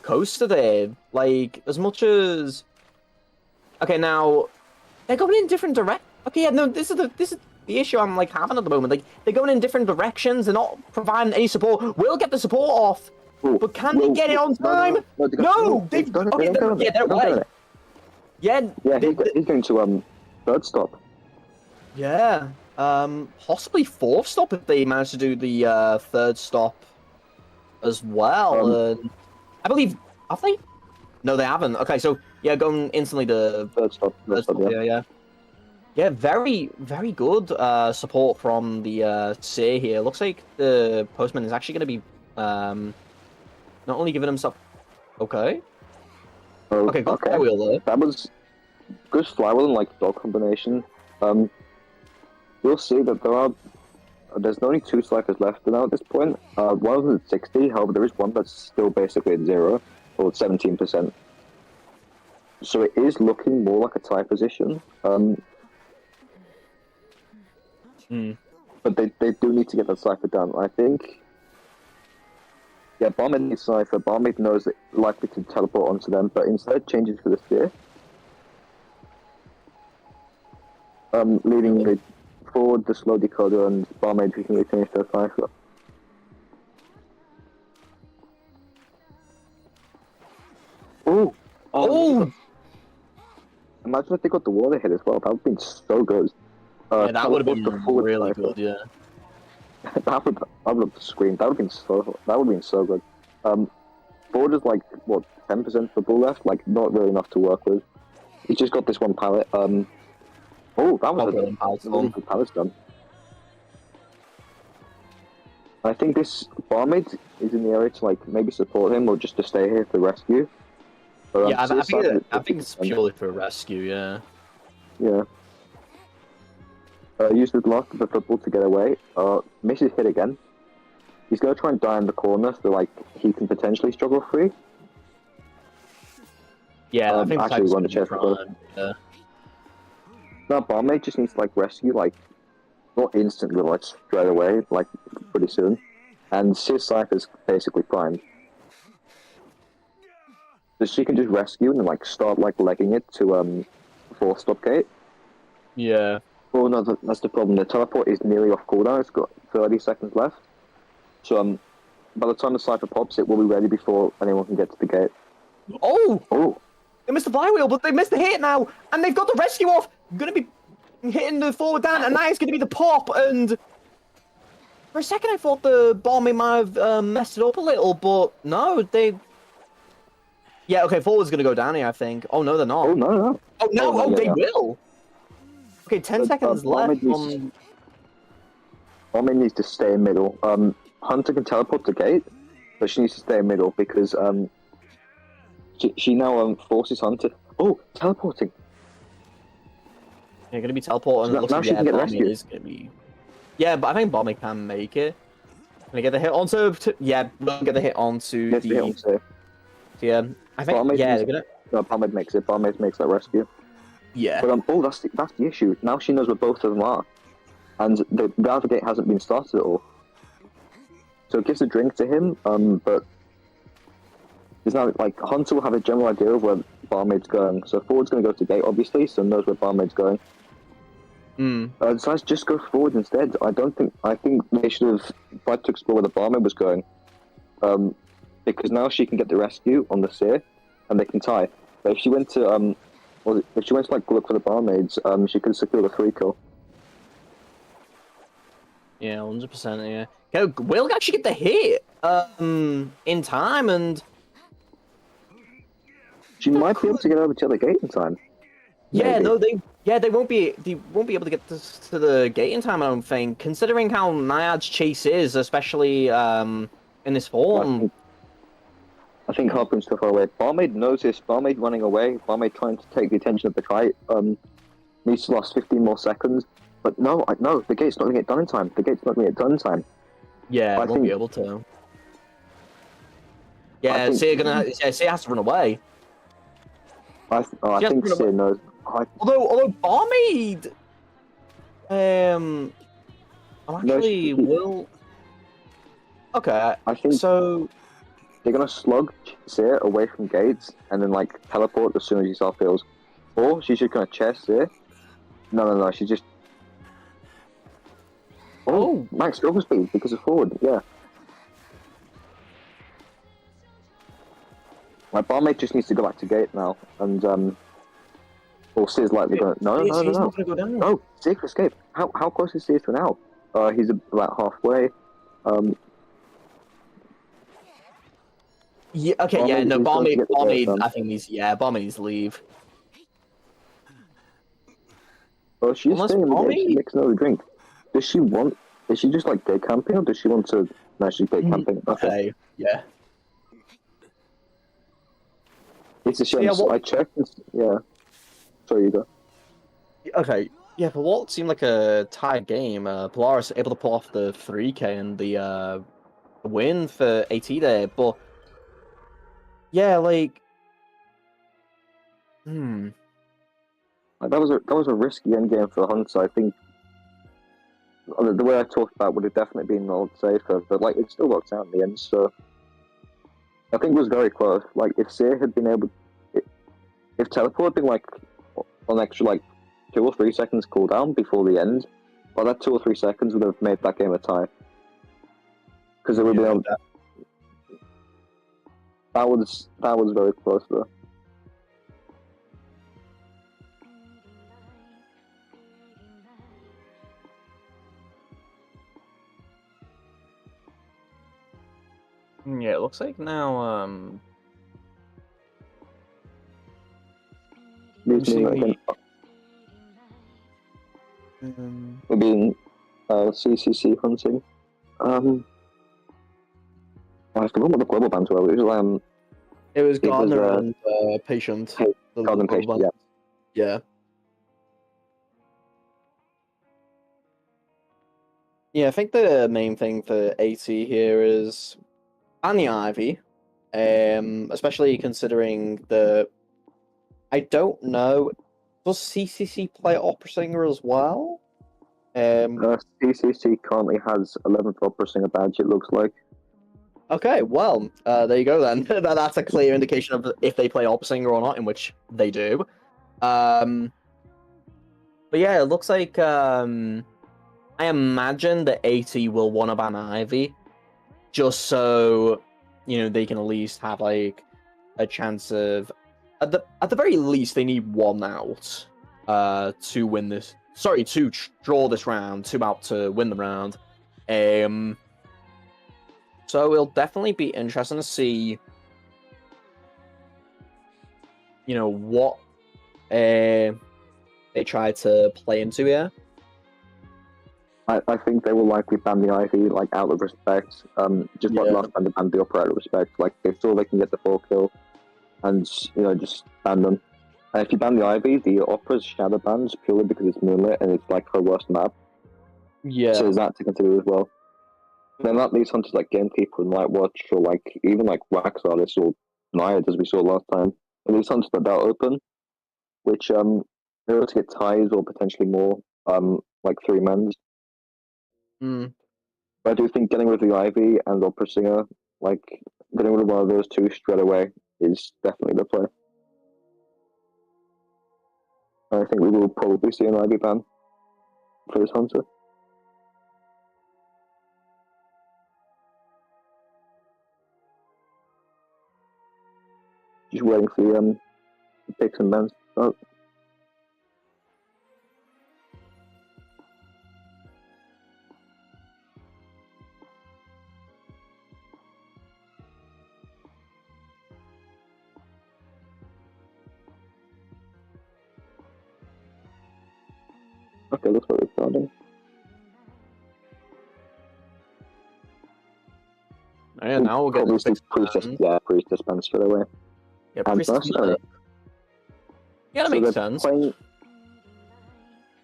coaster there. Like, as much as... Okay, now... They're going in different directions. Okay, yeah, no, this is the issue I'm like having at the moment. Like, they're going in different directions. They're not providing any support. We'll get the support off, but can they get it on time? No, they've done it. Okay, they're away. Yeah, he's going to third stop. Yeah, possibly 4th stop if they manage to do the 3rd stop as well. I believe have they? No, they haven't. Okay, so yeah, going instantly to 3rd stop. Yeah, very, very good support from the Seer here. Looks like the Postman is actually going to be not only giving himself... Okay. Okay, good flywheel there. That was good flywheel and like dog combination. We'll see that there's only 2 ciphers left now at this point. One of them is 60, however there is one that's still basically at 0, or 17%. So it is looking more like a tie position. But they do need to get that cipher done. I think... Yeah, Barmaid needs cipher. Barmaid knows it likely to teleport onto them, but instead changes for the Sphere. Leaving the forward, the slow decoder, and Barmaid who can finish their cipher. Oh! imagine if they got the water hit as well. That would have been so good. Yeah, that would have teleport been to forward really sniper. good. Yeah. I would have screamed. That would have been so good. Forward is like what 10% for bull left, like not really enough to work with. He's just got this one pallet. Oh, that was Okay, a really good pallet stun. I think this barmaid is in the area to like maybe support him or just to stay here for rescue. But, Yeah, I think it's purely for rescue. Yeah. Yeah. Use the block of the football to get away. Misses hit again. He's gonna try and die in the corner so like he can potentially struggle free. Yeah, I think actually run the chest. Yeah. No, barmaid just needs to like rescue like not instantly, like straight away, like pretty soon. And Sis Cypher's basically primed. So she can just rescue and like start like legging it to force stop gate. Yeah. Oh no, that's the problem. The teleport is nearly off cooldown. It's got 30 seconds left. So by the time the Cypher pops, it will be ready before anyone can get to the gate. Oh! Oh! They missed the flywheel, but they missed the hit now, and they've got the rescue off. Gonna be hitting the forward down, and that is gonna be the pop. And for a second, I thought the bombing might have messed it up a little, but no, they. Yeah, okay, forward's gonna go down here, I think. Oh no, they're not. Oh no! Oh no! no, Oh, yeah, they yeah. will. Okay, 10 seconds left. Barmaid needs to stay in middle. Hunter can teleport to gate, but she needs to stay in middle because she now forces Hunter. Oh, teleporting! They're gonna be teleporting. So It looks now like she can get Bommy rescued. is gonna be. Yeah, but I think Bommy can make it. Can I get the hit onto? Yeah, we'll get the hit onto Gets the hit on safe. Yeah, I think. Barmaid Yeah, needs- they're gonna. No, Barmaid makes it. Barmaid makes that rescue. Yeah. But oh, that's the issue. Now she knows where both of them are, and the other gate hasn't been started at all. So it gives a drink to him. But there's now like Hunter will have a general idea of where Barmaid's going. So forward's going to go to gate, obviously, so knows where Barmaid's going. Decides just go forward instead. I think they should have tried to explore where the Barmaid was going. Because now she can get the rescue on the Seer, and they can tie. But if she went to if she went to like look for the barmaids, she could secure the 3-kill. Yeah, 100%. Yeah. Okay, we'll actually get the hit. In time, and She might be able to get over to the gate in time. yeah, Maybe. no, they won't be able to get to the gate in time. I don't think, considering how Naiad's chase is, especially in this form. I think Harpoon's too far away. Barmaid knows this. Barmaid running away. Barmaid trying to take the attention of the fight. Needs to last 15 more seconds. But no, the gate's not going to get done in time. The gate's not going to get done in time. Yeah, I won't be able to. Yeah, Sia has to run away. I think Sia knows. Although Barmaid, actually will. Okay, I think so. They're gonna slug Seer away from gates and then like teleport as soon as she self heals. Or she's just gonna chest Seer. No, she's just. Oh, max over speed because of forward, yeah. My barmaid just needs to go back to gate now, and or Seer's likely gonna. No. No, Seer can escape. How close is Seer to now? He's about halfway. Yeah. Okay. Barmaid yeah. No. Barmaid. I think he's. Yeah. Barmaid needs to leave. Oh, she's staying in the game. She makes another drink. Does she want? Is she just like day camping, or does she want to? No, she's day camping. Okay. Yeah. It's a shame. So I checked. Yeah. Sorry, you go. Okay. Yeah, for what seemed like a tied game, Polaris able to pull off the 3K and the win for AT there, but yeah, like, That was a risky endgame for Hunter. I think the way I talked about would have definitely been a lot safer, but like it still worked out in the end. So I think it was very close. Like if Seer had been able, if teleport had been like an extra like 2 or 3 seconds cooldown before the end, well, that 2 or 3 seconds would have made that game a tie. Because it would be able. That was very close though. looks like now Leaves me like we're being CCC hunting. I forgot what the global bands were. it was it was, Gardner and Patient. the Gardner and global Patient, bands. Yeah. Yeah, I think the main thing for AT here is ban the Ivy, especially considering the. I don't know. Does CCC play Opera Singer as well? CCC currently has 11th Opera Singer badge, it looks like. Okay, well, there you go then. That's a clear indication of if they play Opera Singer or not, in which they do. But yeah, it looks like I imagine that AT will want to ban Ivy, just so they can at least have like a chance of at the very least they need one out to win this. Sorry, to draw this round, 2 out to win the round. So it'll definitely be interesting to see what they try to play into here. I think they will likely ban the Ivy, like, out of respect. Just like last time they banned the Opera out of respect. Like, they feel they can get the 4 kill and, just ban them. And if you ban the Ivy, the Opera's shadow bans purely because it's Moonlit and it's, like, her worst map. Yeah. So there's that to consider as well. Then that leaves hunters like Gamekeeper and Lightwatch, or, like, even, like, Wax Artists or Naiad, as we saw last time. It leaves hunters that are open, which, they're able to get ties or potentially more, like, 3 men's. Mm. But I do think getting rid of the Ivy and Opera Singer, like, getting rid of one of those two straight away is definitely the play. I think we will probably see an Ivy ban for this hunter. Just waiting for the picks and bans to start. Okay, looks like it's starting. Yeah, now we'll get Priest disband straight away. Yeah, And Priest Mercenary. Yeah, that makes sense.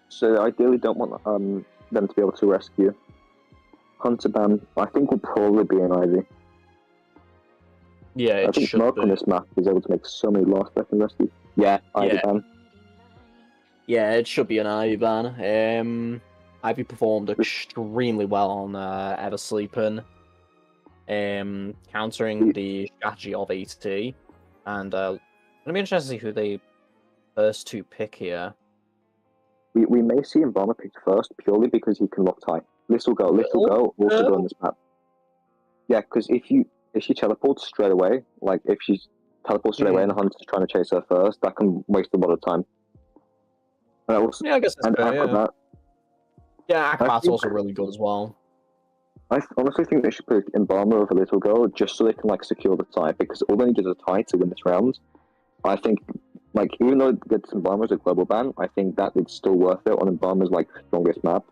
So I ideally don't want them to be able to rescue. Hunter ban, I think, will probably be an Ivy. Yeah, it I think should Mark be. on this map is able to make so many last second rescues. Yeah, Ivy ban. Yeah, it should be an Ivy ban. Ivy performed extremely well on Eversleeping, countering the strategy of AT, and it'll be interesting to see who they first to pick here. We may see Embalmer picked first purely because he can lock tie. Little Girl also go on this map. Yeah, because if she teleports straight away, like if she teleports straight away and the hunter's trying to chase her first, that can waste a lot of time. I guess that's fair, Acrobat. Yeah, Acrobat's also really good as well. I honestly think they should put Embalmer over Little Girl just so they can like secure the tie, because all they need is a tie to win this round. I think, like, even though it gets Embalmer as a global ban, I think that it's still worth it on Embalmer's like strongest map.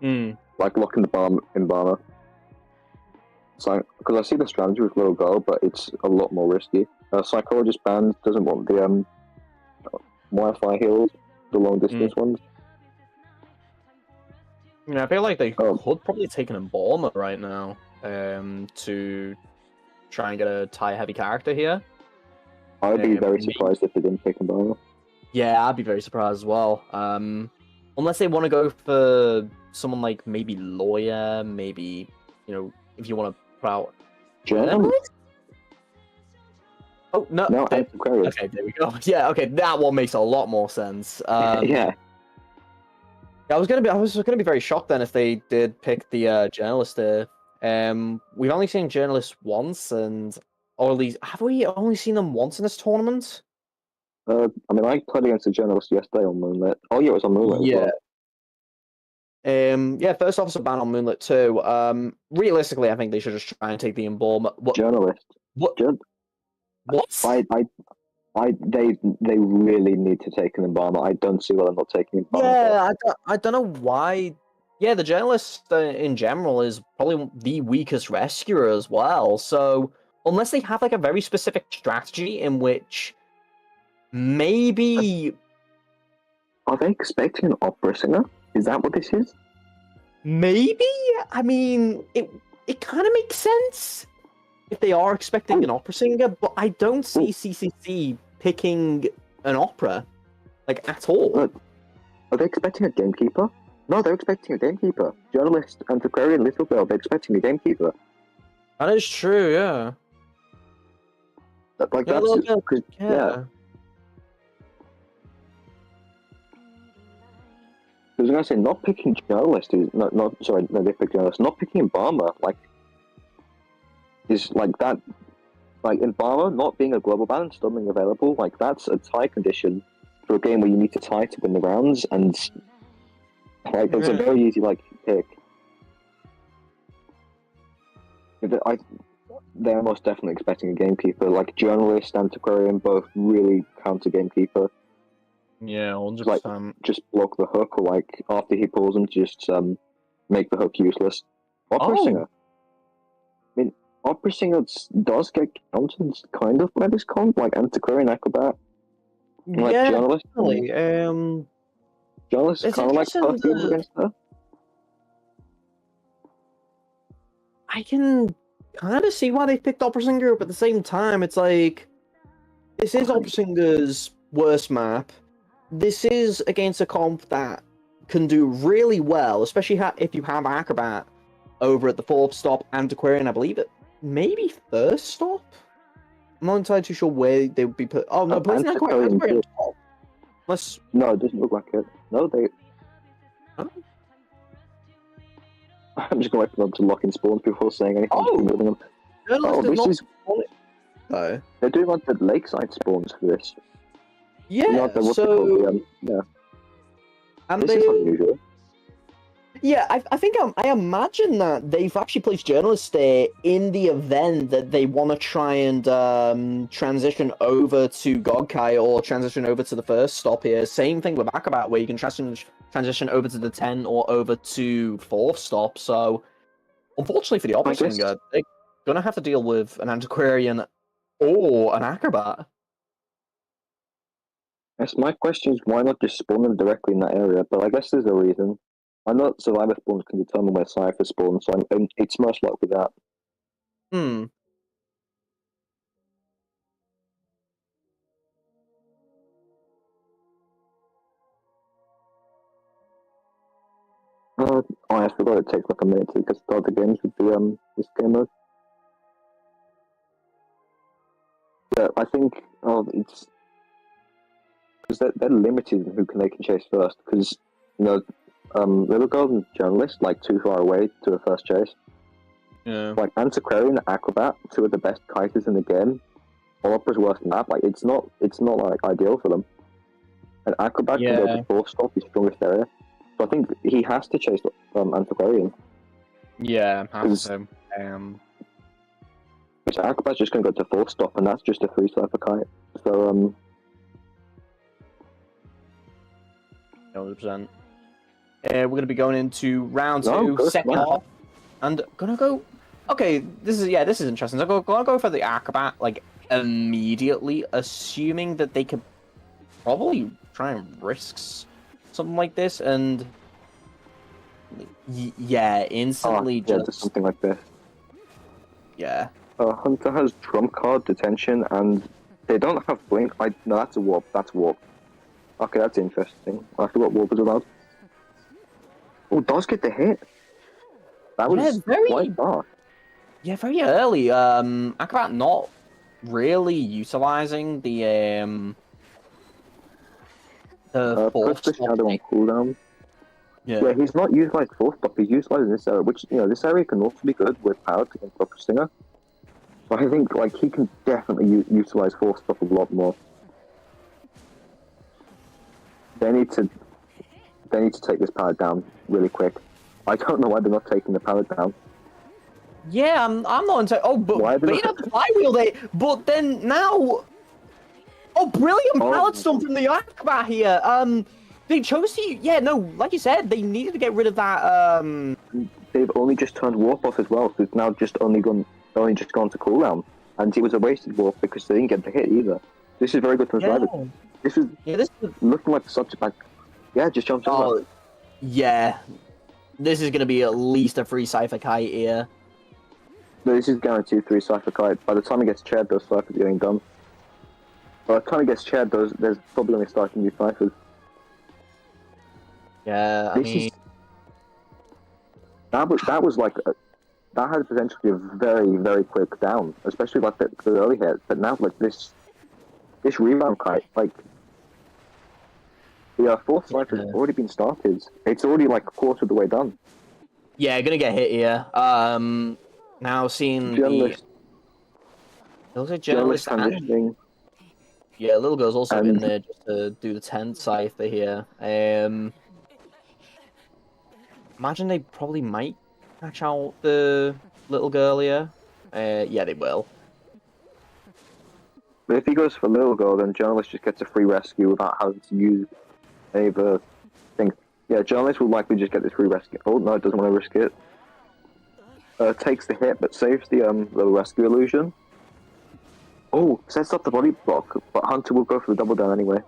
Like locking the Embalmer. So, because I see the strategy with Little Girl, but it's a lot more risky. Psychologist band doesn't want the Wi-Fi heals, the long distance ones. Yeah, I feel like they could probably take an Embalmer right now to try and get a tie-heavy character here. I'd be very surprised if they didn't pick Embalmer. Yeah, I'd be very surprised as well. Unless they want to go for someone like maybe Lawyer, maybe, if you want to put out... Journalist? Oh, no. Okay, there we go. Yeah, okay, that one makes a lot more sense. Yeah. I was gonna be very shocked then if they did pick the journalist there. We've only seen journalists once, or at least have we only seen them once in this tournament? I mean, I played against a journalist yesterday on Moonlit. Oh yeah, it was on Moonlit as well. Yeah, first off, it's a ban on Moonlit too. Realistically, I think they should just try and take the embalmer. Journalist. What? What? They really need to take an embalmer. I don't see why they're not taking embalmer. Yeah, I don't know why. Yeah, the journalist in general is probably the weakest rescuer as well. So unless they have like a very specific strategy in which maybe Are they expecting an opera singer? Is that what this is? maybe I mean it kind of makes sense if they are expecting an opera singer, but I don't see CCC picking an opera like at all. Are they expecting a gamekeeper? No, they're expecting a gamekeeper. Journalist, antiquarian, little girl, they're expecting a gamekeeper. That is true, yeah. Like, Yeah, a that's little bit, yeah. yeah. I was gonna say, not picking journalist is they pick journalist. Not picking embalmer, like, is like that. Like embalmer not being a global ban and still being available, like that's a tie condition for a game where you need to tie to win the rounds, and like it's a very easy like pick. They're most definitely expecting a gamekeeper. Like journalist, antiquarian, both really counter gamekeeper. Yeah, 100%. Like just block the hook, or like after he pulls them, just make the hook useless. Opera singer. I mean, opera singer does get counted kind of by this comp, like antiquarian, acrobat. Like yeah, journalist. definitely. Journalist It's kind of like perfume against her. I can kind of see why they picked Opera Singer, but at the same time, it's like this is Opera Singer's worst map. This is against a comp that can do really well, especially if you have Acrobat over at the 4th stop, Antiquarian, I believe it maybe 1st stop. I'm not entirely too sure where they would be put. Oh no, but isn't Antiquarian top? Unless... No, it doesn't look like it. No, they. Huh? I'm just going to wait for them to lock in spawns before saying anything. Oh, this is. No. They're doing like the lakeside spawns for this. Yeah, so yeah. And this is unusual. Yeah, I think I imagine that they've actually placed journalists there in the event that they want to try and transition over to Godkai or transition over to the 1st stop here. Same thing with Acrobat, where you can transition over to the 10 or over to 4th stop. So, unfortunately for the Opera Singer, they're going to have to deal with an Antiquarian or an Acrobat. Yes, my question is why not just spawn them directly in that area? But I guess there's a reason. I know that survivor spawns can determine where Cypher spawns, so it's most likely that. I forgot it takes like a minute to get start the games with the this game mode. Yeah, I think it's because they're limited in who they can chase first. Because Little Girl and Journalist like too far away to a first chase. Yeah. Like Antiquarian, Acrobat, 2 of the best kiters in the game. Opera's worst map. Like it's not like ideal for them. And Acrobat can go to 4th stop, his strongest area. So I think he has to chase Antiquarian. Yeah, has to. So Acrobat's just going to go to 4th stop, and that's just a free Cypher kite. So 100%. We're going to be going into round 2, second half, and gonna go. Okay, this is interesting. So I'm gonna go for the Acrobat like immediately, assuming that they could probably try and risk something like this, and instantly just something like this. Yeah. Hunter has trump card detention, and they don't have blink. No, that's a warp. That's warp. Okay, that's interesting. I forgot warp was allowed. Oh, does get the hit. That was quite fast. Yeah, very early. Acrobat not really utilizing the 4th shadow on cooldown. Yeah, he's not utilized 4th, but he's utilizing this area, which this area can also be good with power to against Opera Singer. But I think like he can definitely utilize 4th stuff a lot more. They need They need to take this pallet down really quick. I don't know why they're not taking the pallet down. Yeah, I'm not into. Oh, but you know the flywheel they. But then now. Oh, brilliant pallet stomp from the Acrobat here. They chose to. Yeah, no, like you said, they needed to get rid of that. They've only just turned warp off as well, so it's now just only gone to cooldown, and it was a wasted warp because they didn't get the hit either. This is very good from Driver. This is looking like such a bad. Yeah, just jumped over. Oh, yeah. This is gonna be at least a free Cypher Kite here. No, this is guaranteed 3 Cypher Kite. By the time it gets chaired, those Cyphers are getting done. By the time it gets chaired, there's probably only starting new Cyphers. Yeah, I mean... That was like... that had potentially a very, very quick down. Especially like the early hit. But now, like, this rebound kite, like... The 4th Cypher has already been started. It's already like a quarter of the way done. Yeah, gonna get hit here. Now seeing Journalist. It looks like Journalist and... Yeah, Little Girl's also in there just to do the 10th Cypher here. Imagine they probably might catch out the Little Girl here. Yeah, they will. But if he goes for Little Girl, then Journalist just gets a free rescue without having to use any of the things. Yeah, Journalist will likely just get this free rescue. Oh, no, it doesn't want to risk it. Takes the hit, but saves the little rescue illusion. Oh, sets up the body block, but Hunter will go for the double down anyway.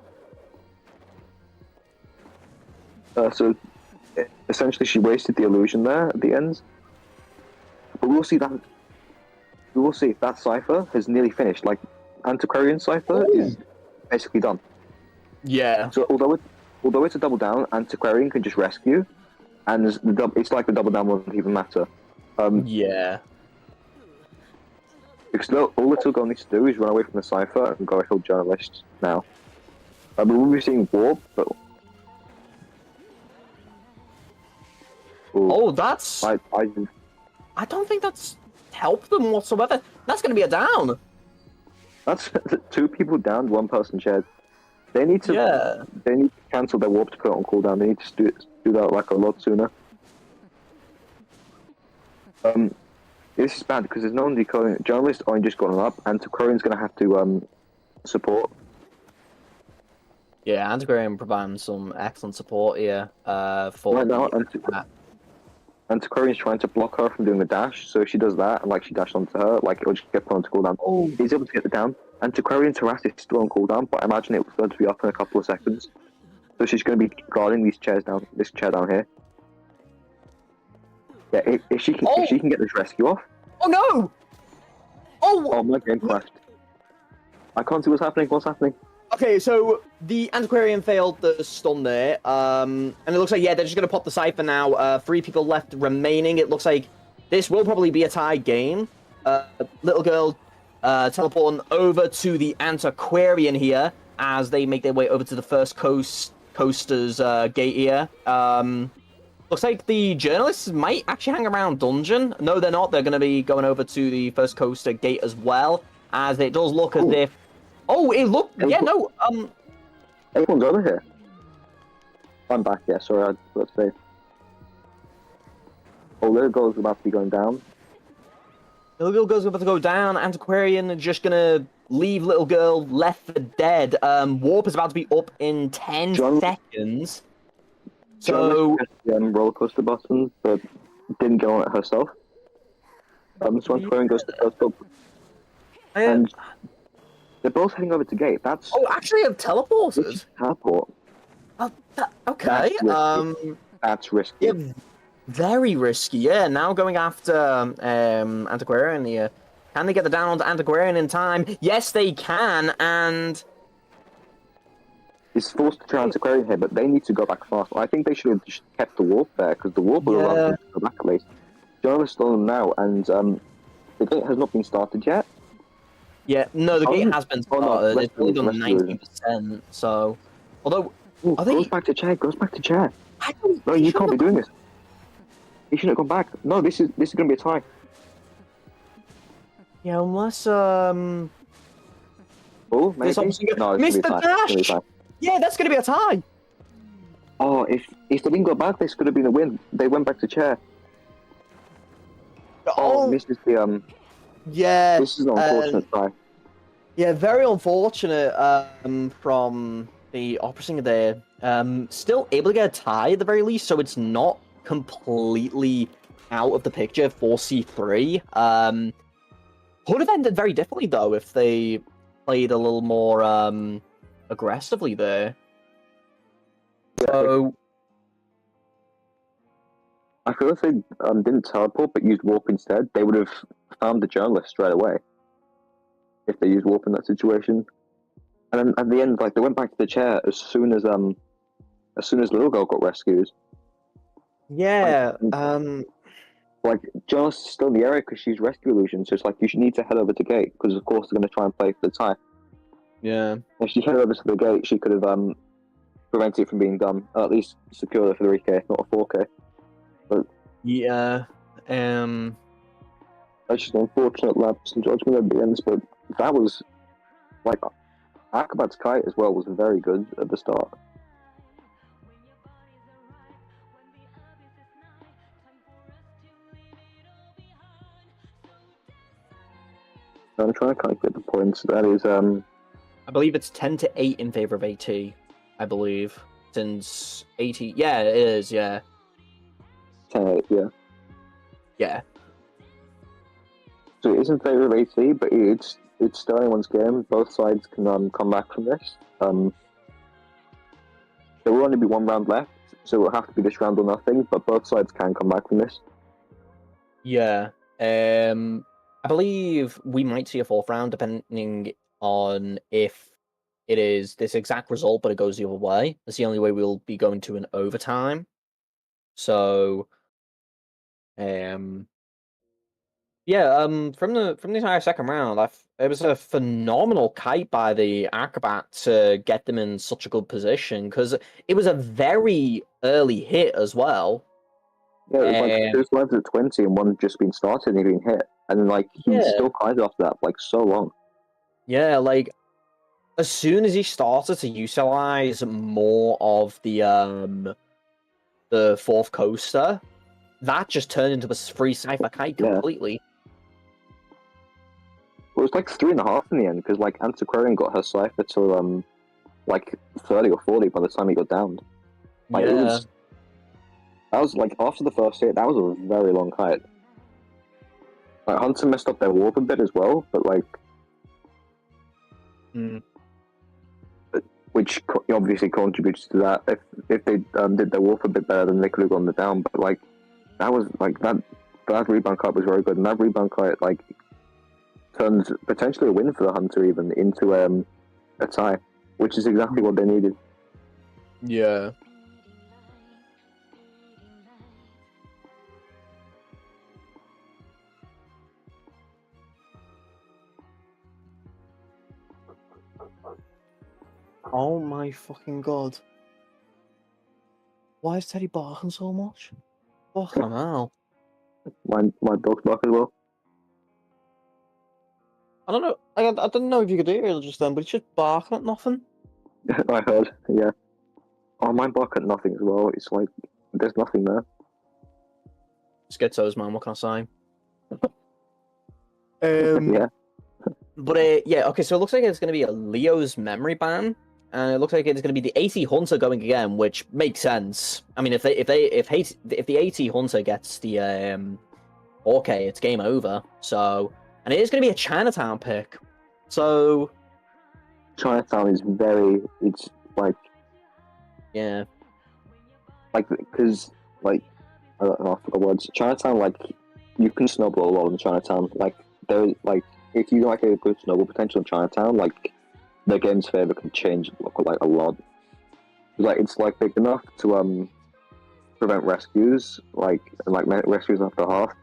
So, essentially she wasted the illusion there at the end. But we'll see that... We will see if that Cypher has nearly finished. Like, Antiquarian Cypher is basically done. Yeah. So, although it's a double down, Antiquarian can just rescue, and it's like the double down won't even matter. Yeah. Because all Little Girl needs to do is run away from the Cypher and go kill Journalist now. We'll be seeing Warp, but... Ooh. Oh, that's... I don't think that's helped them whatsoever. That's going to be a down. That's 2 people down, 1 person shared. They need to... Yeah. They need to cancel their Warp to put it on cooldown. They need to do that like a lot sooner. This is bad because there's no one decoding. Journalist only just gotten up, and Antiquarian's going to have to support. Yeah, Antiquarian providing some excellent support here for... Right now, Antiquarian's trying to block her from doing the dash, so if she does that, and like she dashed onto her, like it'll just get put on cooldown. Oh, he's able to get the down. Antiquarian's harass is still on cooldown, but I imagine it's going to be up in a couple of seconds. So she's going to be guarding these chairs down, this chair down here. Yeah, if she can get this rescue off. Oh no! Oh, my game crashed. I can't see what's happening. What's happening? Okay, so the Antiquarian failed the stun there, and it looks like, yeah, they're just going to pop the Cypher now. 3 people left remaining. It looks like this will probably be a tie game. Little Girl teleporting over to the Antiquarian here as they make their way over to the first Coaster's gate here. Looks like the Journalists might actually hang around Dungeon. No, they're not. They're going to be going over to the first Coaster gate as well, as it does look as if... Oh, it looked... Yeah, no, Everyone's over here. I'm back, yeah, sorry, I was safe. Oh, Little Girl's about to be going down. Little Girl's about to go down. Antiquarian are just going to leave Little Girl left for dead. Warp is about to be up in 10 seconds. So... roller coaster button, but didn't go on it herself. So Antiquarian goes to first up. And they're both heading over to gate. That's... Oh, actually, I've teleported. Teleport. Oh, okay. That's risky. Yeah, very risky. Yeah, now going after Antiquarian here. Can they get the down onto Antiquarian in time? Yes, they can, and... He's forced to try Antiquarian here, but they need to go back fast. I think they should have just kept the warp there, because the warp will allow them to go back at least. Journalist on them now, and the gate has not been started yet. Yeah, no, the gate has been started. It's only done 90%, so... Although... Goes back to chair. No, you can't be doing this. He shouldn't have gone back. No, this is going to be a tie. Yeah, unless, Oh, maybe? No, Mr. Dash! Yeah, that's going to be a tie! Oh, if they didn't go back, this could have been a win. They went back to chair. Oh, this is the yeah. This is an unfortunate try. Yeah, very unfortunate from the opera singer there. Still able to get a tie at the very least, so it's not completely out of the picture for C3. Could have ended very differently though if they played a little more aggressively there. So I feel if they didn't teleport but used warp instead, they would have found the journalist straight away. If they used warp in that situation, and then at the end, like they went back to the chair as soon as Little Girl got rescued. yeah, Like journalist is still in the area because she's rescue illusion, so it's like you should need to head over to gate because of course they're going to try and play for the tie. yeah. If she headed over to the gate, she could have prevented it from being done, or at least secured it for the 3K, not a 4K. But Yeah. that's just an unfortunate lapse in judgment at the end. But that was like Akabat's kite as well was very good at the start. I'm trying to calculate the points. That is I believe it's 10-8 in favor of AT. I believe since AT. Yeah, it is. Yeah. 10-8, yeah. Yeah. So it is in favor of AT, but it's still anyone's game. Both sides can come back from this. There will only be one round left, so it will have to be this round or nothing. But both sides can come back from this. Yeah. I believe we might see a fourth round depending on if it is this exact result, but it goes the other way. That's the only way we'll be going to an overtime. So, yeah, from the entire second round, it was a phenomenal kite by the Acrobat to get them in such a good position because it was a very early hit as well. Yeah, it was like two lives at 20 and one just been started and he been hit, and like he still kited after that like so long. Yeah, like as soon as he started to utilize more of the fourth coaster, that just turned into a free cipher kite completely. Well, it was like 3.5 in the end because like Antiquarian got her cipher to like 30 or 40 by the time he got downed. Like that was like after the first hit, that was a very long kite. Like Hunter messed up their warp a bit as well, but like which obviously contributes to that. If they did their warp a bit better, then they could have gone the down. But like that was like that rebound kite was very good, and that rebound kite like turns potentially a win for the Hunter even into a tie, which is exactly what they needed. Yeah. Oh my fucking god. Why is Teddy barking so much? Fucking hell. My dog's bark as well. I don't know. I didn't know if you could hear it just then, but it's just barking at nothing. I heard, yeah. Oh, mine bark at nothing as well. It's like there's nothing there. Schizos, man. What can I say? Yeah. But yeah, okay. So it looks like it's going to be a Leo's memory ban, and it looks like it's going to be the AT Hunter going again, which makes sense. I mean, if the AT Hunter gets the okay, it's game over. So, and it is going to be a Chinatown pick. So Chinatown is it's like, yeah, like because like I don't know the words. Chinatown, like you can snowball a lot in Chinatown. Like there, like if you like a good snowball potential in Chinatown, like the game's favor can change like a lot. Like it's like big enough to prevent rescues, like rescues after half,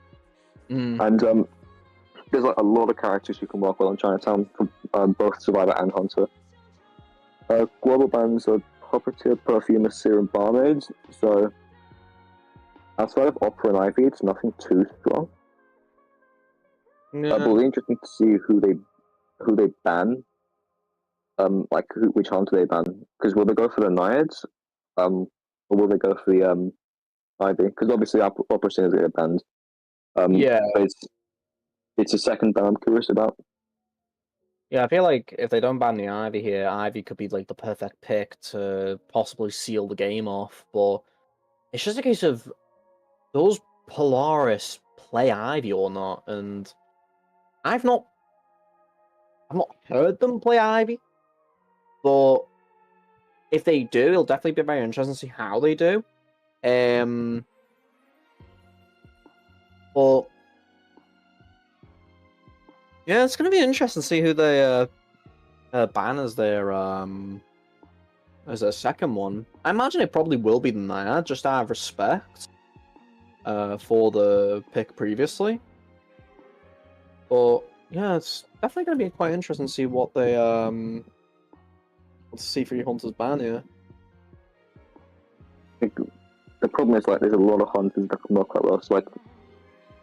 and there's like a lot of characters who can work well in Chinatown from both Survivor and Hunter. Global bans are Puppeteer, Perfumist, Serum, Barmaids. So outside of Opera and Ivy, it's nothing too strong. yeah. But it'll be interesting to see who they ban. Like which Hunter they ban, because will they go for the Naiads? or will they go for the Ivy? Because obviously Opera Singers get banned. Yeah. But it's a second ban I'm curious about. Yeah, I feel like if they don't ban the Ivy here, Ivy could be like the perfect pick to possibly seal the game off. But it's just a case of does Polaris play Ivy or not? And I've not heard them play Ivy. But if they do, it'll definitely be very interesting to see how they do. But yeah, it's gonna be interesting to see who they ban as their second one. I imagine it probably will be the Naiad, just out of respect for the pick previously. But yeah, it's definitely gonna be quite interesting to see what they C3 Hunters ban here. The problem is, like, there's a lot of hunters that can work quite well. So, like,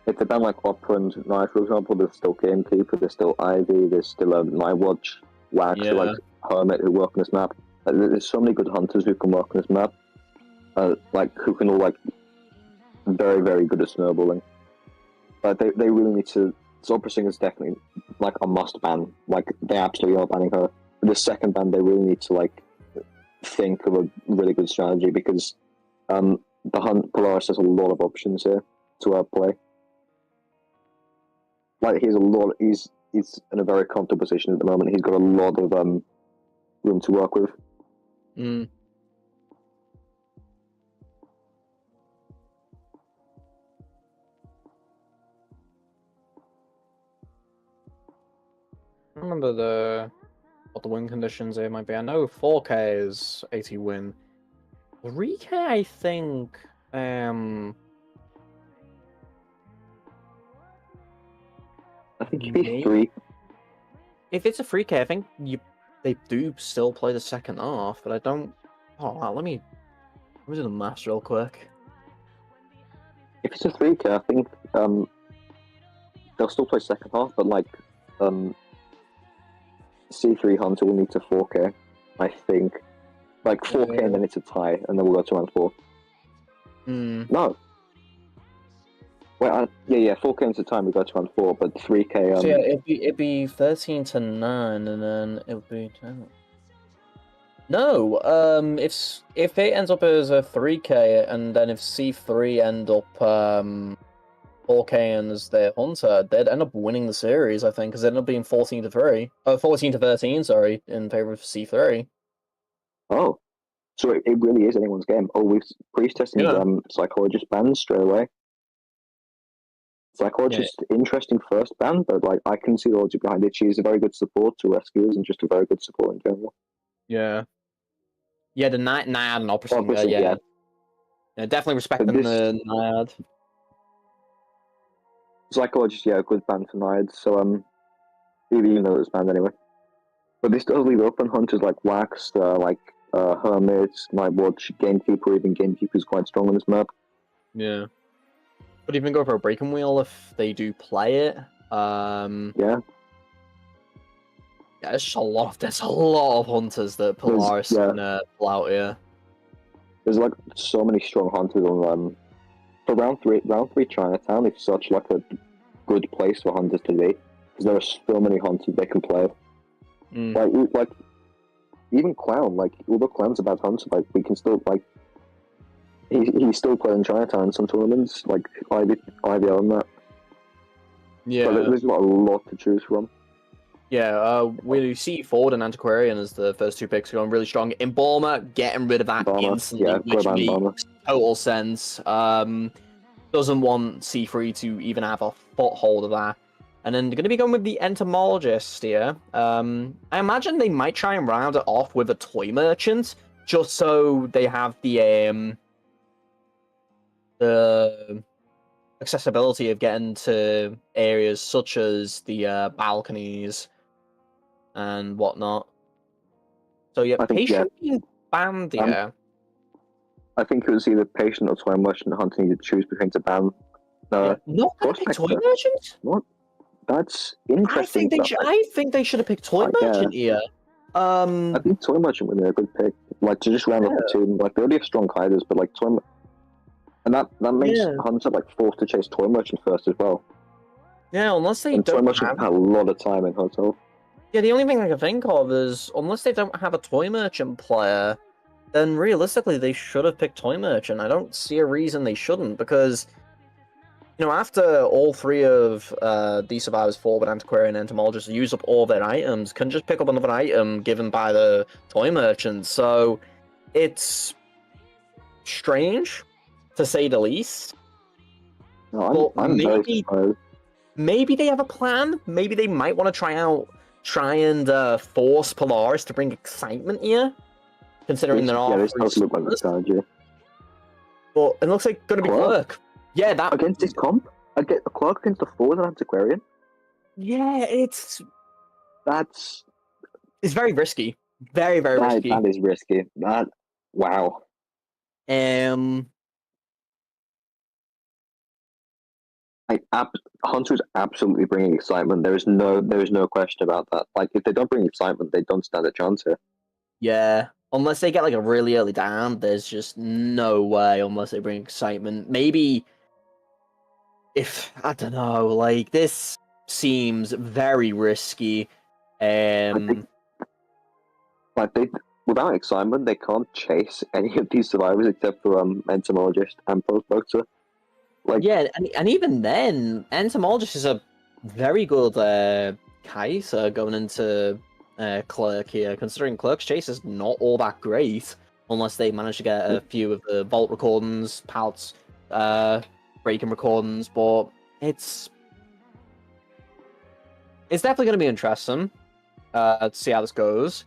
if they ban, like, Opera and Knight, for example, there's still Gamekeeper, there's still Ivy, there's still Nightwatch, Wax, Yeah. like, Hermit who work on this map. Like, there's so many good hunters who can work on this map. Like, who can all, like, very, very good at snowballing. But they really need to... So Opera Singer is definitely, like, a must ban. Like, they absolutely are banning her. For the second ban, they really need to, like, think of a really good strategy, because the Hunt Polaris has a lot of options here to play. Like, he's in a very comfortable position at the moment. He's got a lot of room to work with. Mm. I don't remember what the win conditions here might be. I know 4K is 80 win. 3K, I think. I think if he's 3. If it's a 3K, I think they do still play the second half, but I don't. Oh wow, let me do the maths real quick. If it's a 3K, I think they'll still play second half, but like C3 Hunter will need to 4K, I think. Like 4K and then it's a tie, and then we'll go to round 4. No. Wait, yeah, 4K into time we go to round 4, but 3K. So yeah, it'd be 13-9, and then it would be 10. No, if it ends up as a 3K, and then if C3 end up 4K and as their hunter, they'd end up winning the series, I think, because it'd end up being 14-3, 14-13, sorry, in favor of C3. Oh, so it really is anyone's game. Oh, we've Priest testing Psychologist bans straight away. Psychologist, interesting first ban, but like I can see the logic behind it. She's a very good support to rescuers and just a very good support in general. Yeah. Yeah, the Naiad and Opera Singer, yeah. Definitely respecting the Naiad. Psychologist, yeah, good ban for Naiad, so even though it was banned anyway. But this does leave open hunters like Wax, Hermit, Nightwatch, Gamekeeper. Even Gamekeeper is quite strong on this map. Yeah. Could even go for a breaking wheel if they do play it. Yeah. Yeah, there's a lot of hunters that Polaris can pull out here. There's like so many strong hunters on for round three Chinatown is such like a good place for hunters to be, because there are so many hunters they can play. Like even Clown, like although Clown's a bad hunter, like we can still like he's still playing Chinatown in some tournaments, like IVL and that. Yeah, but there's not a lot to choose from. Yeah, we see Ford and Antiquarian as the first two picks going really strong. Embalmer, getting rid of that instantly, which makes total sense. Doesn't want C3 to even have a foothold of that. And then they're going to be going with the Entomologist here. I imagine they might try and round it off with a Toy Merchant, just so they have the accessibility of getting to areas such as the balconies and whatnot. So yeah, Patient being banned here. I think it was either Patient or Toy Merchant hunting you to choose between to ban. Not gonna pick Toy Merchant? What? That's interesting. I think they should have picked Toy Merchant here. I think Toy Merchant would be a good pick. like to just round up the team. Like they already have strong hiders, but like and that makes Hunter like forced to chase Toy Merchant first as well. Yeah, unless they and Toy don't Merchant have... had a lot of time in Hotel. Yeah, the only thing I can think of is, unless they don't have a Toy Merchant player, then realistically they should have picked Toy Merchant. I don't see a reason they shouldn't, because, you know, after all three of these survivors fall with Antiquarian and Entomologist use up all their items, can just pick up another item given by the Toy Merchant. So it's strange, to say the least. No, I'm very surprised. Maybe they have a plan. Maybe they might want to try and force Polaris to bring excitement here, considering they're all. Yeah, this does look like the strategy. But it looks like going to be Clerk. Yeah, that against this comp. Against Clerk against the forward and Antiquarian. Yeah, it's very risky. Very risky. That is risky. Wow. Hunter's absolutely bringing excitement. There is no question about that. Like, if they don't bring excitement, they don't stand a chance here. Yeah, unless they get like a really early down, there's just no way. Unless they bring excitement, maybe. If I don't know, like this seems very risky. Without excitement, they can't chase any of these survivors except for Entomologist and Postboxer. Like, yeah, and even then, Entomologist is a very good case going into Clerk here, considering Clerk's chase is not all that great unless they manage to get a few of the Vault recordings, Palts, breaking recordings, but it's definitely going to be interesting to see how this goes.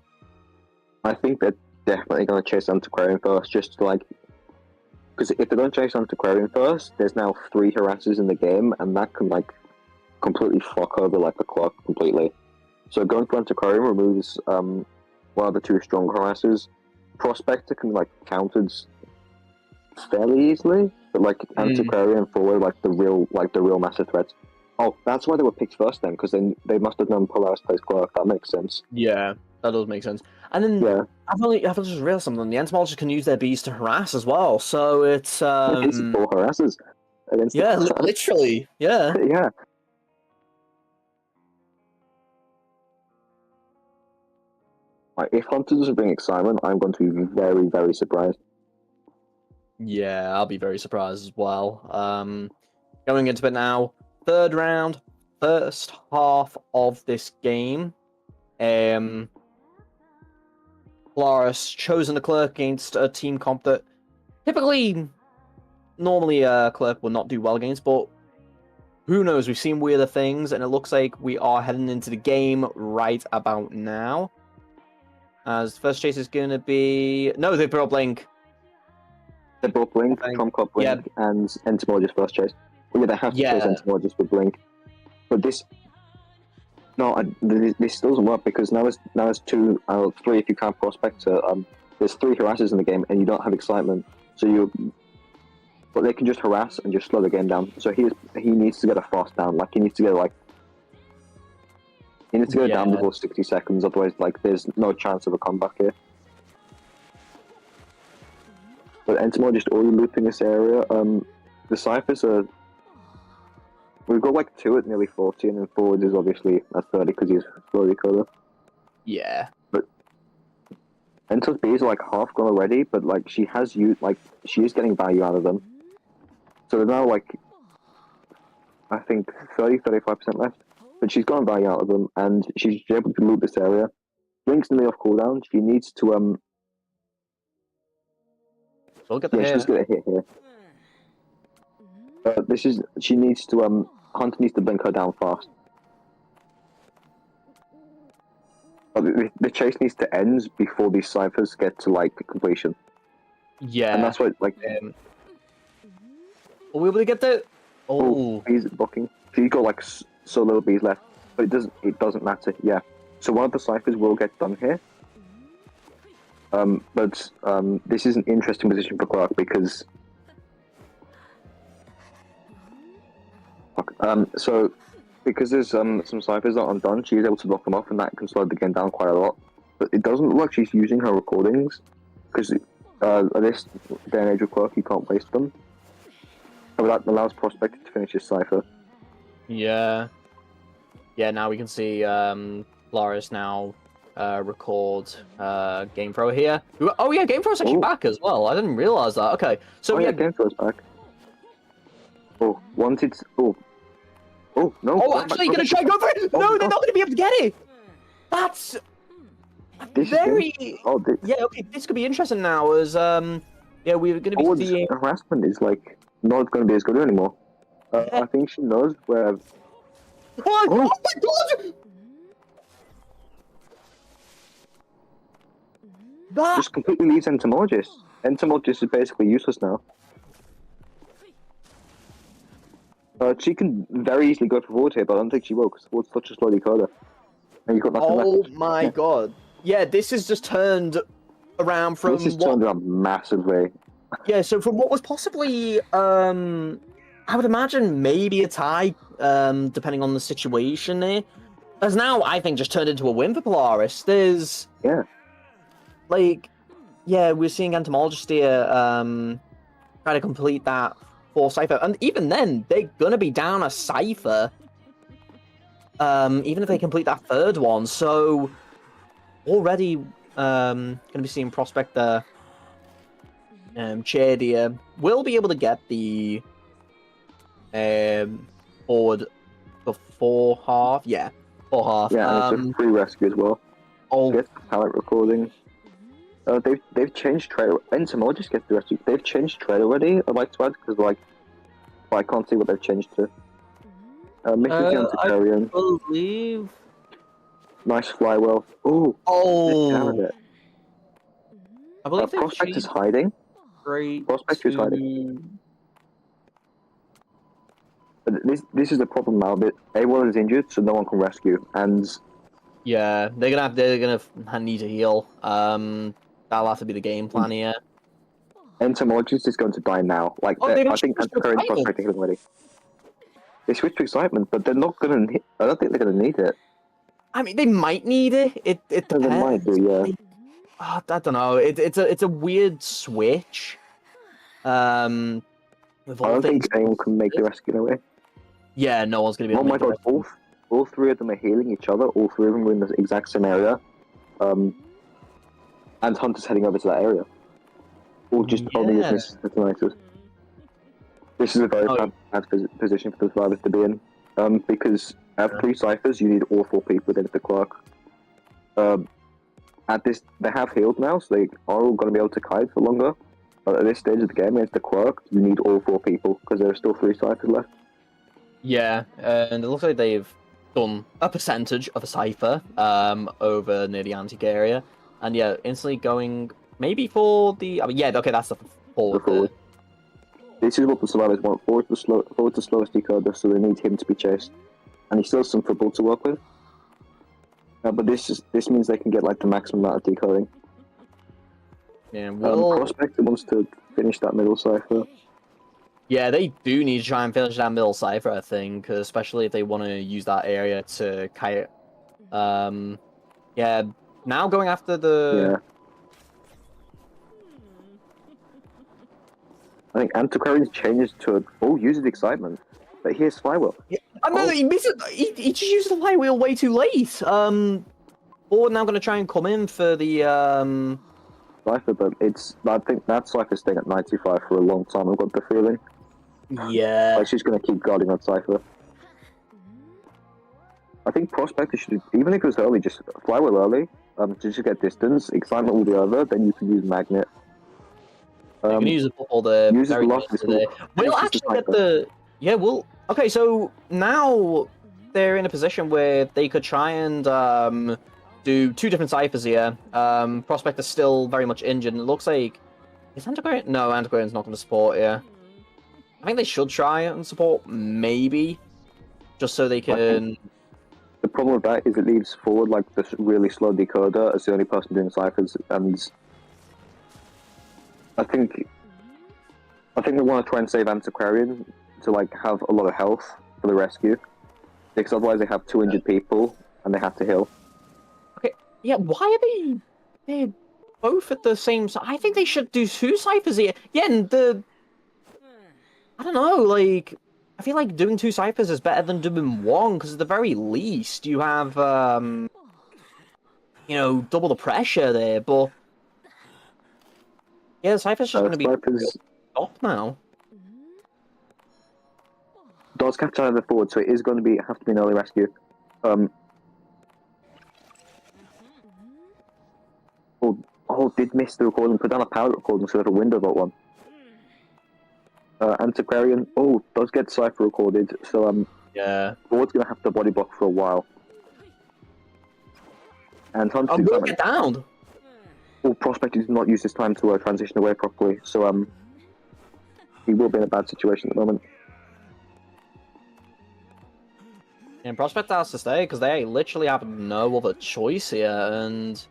I think they're definitely going to chase Antiquarian first, just to, like, because if they don't chase Antiquarian first, there's now 3 harassers in the game, and that can like completely fuck over like the clock completely. So going for Antiquarian removes one of the 2 strong harassers. Prospector can like countered fairly easily, but like Antiquarian forward like the real massive threats. Oh, that's why they were picked first then, because they must have known Polaris plays Clerk. That makes sense. Yeah, that does make sense. And then I've just realized something. The Entomologists can use their bees to harass as well, so it's 4 harassers. Yeah, literally. Yeah. Yeah. Like, if Hunter doesn't bring excitement, I'm going to be very, very surprised. Yeah, I'll be very surprised as well. Going into it now, 3rd round, first half of this game. Polaris chosen a Clerk against a team comp that normally Clerk will not do well against, but who knows? We've seen weirder things, and it looks like we are heading into the game right about now. As the first chase is going to be... No, they brought Blink. They brought Blink, Trump Cop Blink, and Entomologist first chase. Yeah, they have to chase Entomologist with Blink. But this... No, this doesn't work, because now there's 2 out of 3 if you can't prospect. There's 3 harassers in the game, and you don't have excitement. So But they can just harass and just slow the game down. So he needs to get a fast down. Like, he needs to get, like... He needs to go down before 60 seconds, otherwise, like, there's no chance of a comeback here. But Entomologist already looping this area. The Cyphers are... We've got, like, 2 at nearly 40, and then forward is obviously at 30 because he's slow recover. Yeah. But Entom's bees are, like, half gone already, but, like, she is getting value out of them. So they're now, like, I think 30-35% left. But she's gotten value out of them, and she's able to loot this area. Blink's nearly off cooldown. She needs to So get the hit. She's gonna hit here. She needs to Hunter needs to blink her down fast. But the chase needs to end before these ciphers get to like completion. Yeah. And that's why like. Are we able to get the? Oh. He's blocking. She's got like so little bees left, but it doesn't matter. Yeah. So one of the ciphers will get done here. But this is an interesting position for Clark because. So because there's some ciphers that aren't done, she's able to block them off, and that can slow the game down quite a lot. But it doesn't look like she's using her recordings, because at this day and age of Quirk, you can't waste them. So that allows Prospector to finish his cipher. Yeah. Yeah, now we can see Laris now record Game Throw here. Oh yeah, Game Throw's actually back as well. I didn't realize that. Okay, so yeah, Game Throw's back. Oh, wanted. Oh, no. Oh, actually, you're gonna try and go for it? No, they're not gonna be able to get it. That's very. Yeah, okay, this could be interesting now. As yeah, we're gonna be seeing harassment is like not gonna be as good anymore. I think she knows where. Oh my god! That just completely leaves Entomologist. Entomologist is basically useless now. She can very easily go forward here, but I don't think she will because Ford's such a slow decoder. And you've got nothing left. My god. Yeah, this has just turned around from This has turned around massively. Yeah, so from what was possibly I would imagine maybe a tie, depending on the situation there. Has now, I think, just turned into a win for Polaris. There's like, yeah, we're seeing Entomologist here try to complete that 4 cipher. And even then, they're gonna be down a cipher. Even if they complete that 3rd one. So already gonna be seeing Prospector Chadia will be able to get the forward before half. Yeah, for half. Yeah, and it's a free rescue as well. Oh, get the pallet recording. They've changed trade. Entomologist gets the rescue. They've changed trade already. I'd like to add because like, I can't see what they've changed to. Mrs. Antiquarian. I believe. Nice flywheel. Ooh. Oh. I believe Prospect is hiding. Great. Prospect is hiding. But this is the problem now. That everyone is injured, so no one can rescue. And yeah, they're gonna need to heal. That'll have to be the game plan here. Entomologist is going to die now. Like I think Antiquarian and Prospect are healing ready. They switched to excitement, but they're not gonna. I don't think they're gonna need it. I mean, they might need it. It depends. They might do, yeah. I don't know. It's a weird switch. With I don't think anyone can make the rescue in a way. Yeah, no one's gonna be able to make my god! All 3 of them are healing each other. All 3 of them are in the exact same area. And Hunter's heading over to that area. Or just only as detonators. This is a very bad position for the survivors to be in. Because at 3 ciphers, you need all 4 people against the Quark. At this, they have healed now, so they are all going to be able to kite for longer. But at this stage of the game, against the Quark, you need all 4 people because there are still 3 ciphers left. Yeah, and it looks like they've done a percentage of a cipher over near the antique area, and yeah, instantly going maybe for the. I mean, yeah, okay, that's the forward. This is what the survivors want. Forward the slowest decoder, so they need him to be chased, and he still has some football to work with. But this means they can get like the maximum amount of decoding. Yeah, Prospector wants to finish that middle cipher. Yeah, they do need to try and finish that middle cipher, I think, especially if they want to use that area to kite. Yeah, now going after the. Yeah. I think Antiquarian changes to uses excitement, but here's flywheel. Yeah. No, he missed it. He just used the flywheel way too late. Or now going to try and come in for the cipher, but I think that cipher's staying at 95 for a long time. I've got the feeling. Yeah. Like she's going to keep guarding that cipher. I think Prospector should, even if it was early, just flywheel early. To just get distance. Excitement will be over. Then you can use magnet. You can use the football there. We'll actually get the. Yeah, we'll. Okay, so now they're in a position where they could try and do 2 different ciphers here. Prospector's still very much injured, and it looks like is Antiquarian? No, Antiquarian's not going to support here. I think they should try and support, maybe, just so they can. The problem with that is it leaves forward like this really slow decoder as the only person doing ciphers, and I think they want to try and save Antiquarian to like have a lot of health for the rescue, because otherwise they have 2 injured people and they have to heal. Okay, yeah. Why are they? both at the same time. I think they should do 2 ciphers here. Yeah, and I don't know, like, I feel like doing 2 ciphers is better than doing 1, because at the very least you have, you know, double the pressure there, but yeah, the cipher's just going to be Snipers top now. does catch either forward, so it is going to have to be an early rescue. Did miss the recording, put down a pilot recording so that a window got one. Antiquarian, does get cipher recorded, so Yeah. forward's going to have to body block for a while. And Hunter I'm going to get down! Prospect did not use this time to transition away properly, so he will be in a bad situation at the moment. And Prospect has to stay, because they literally have no other choice here, and...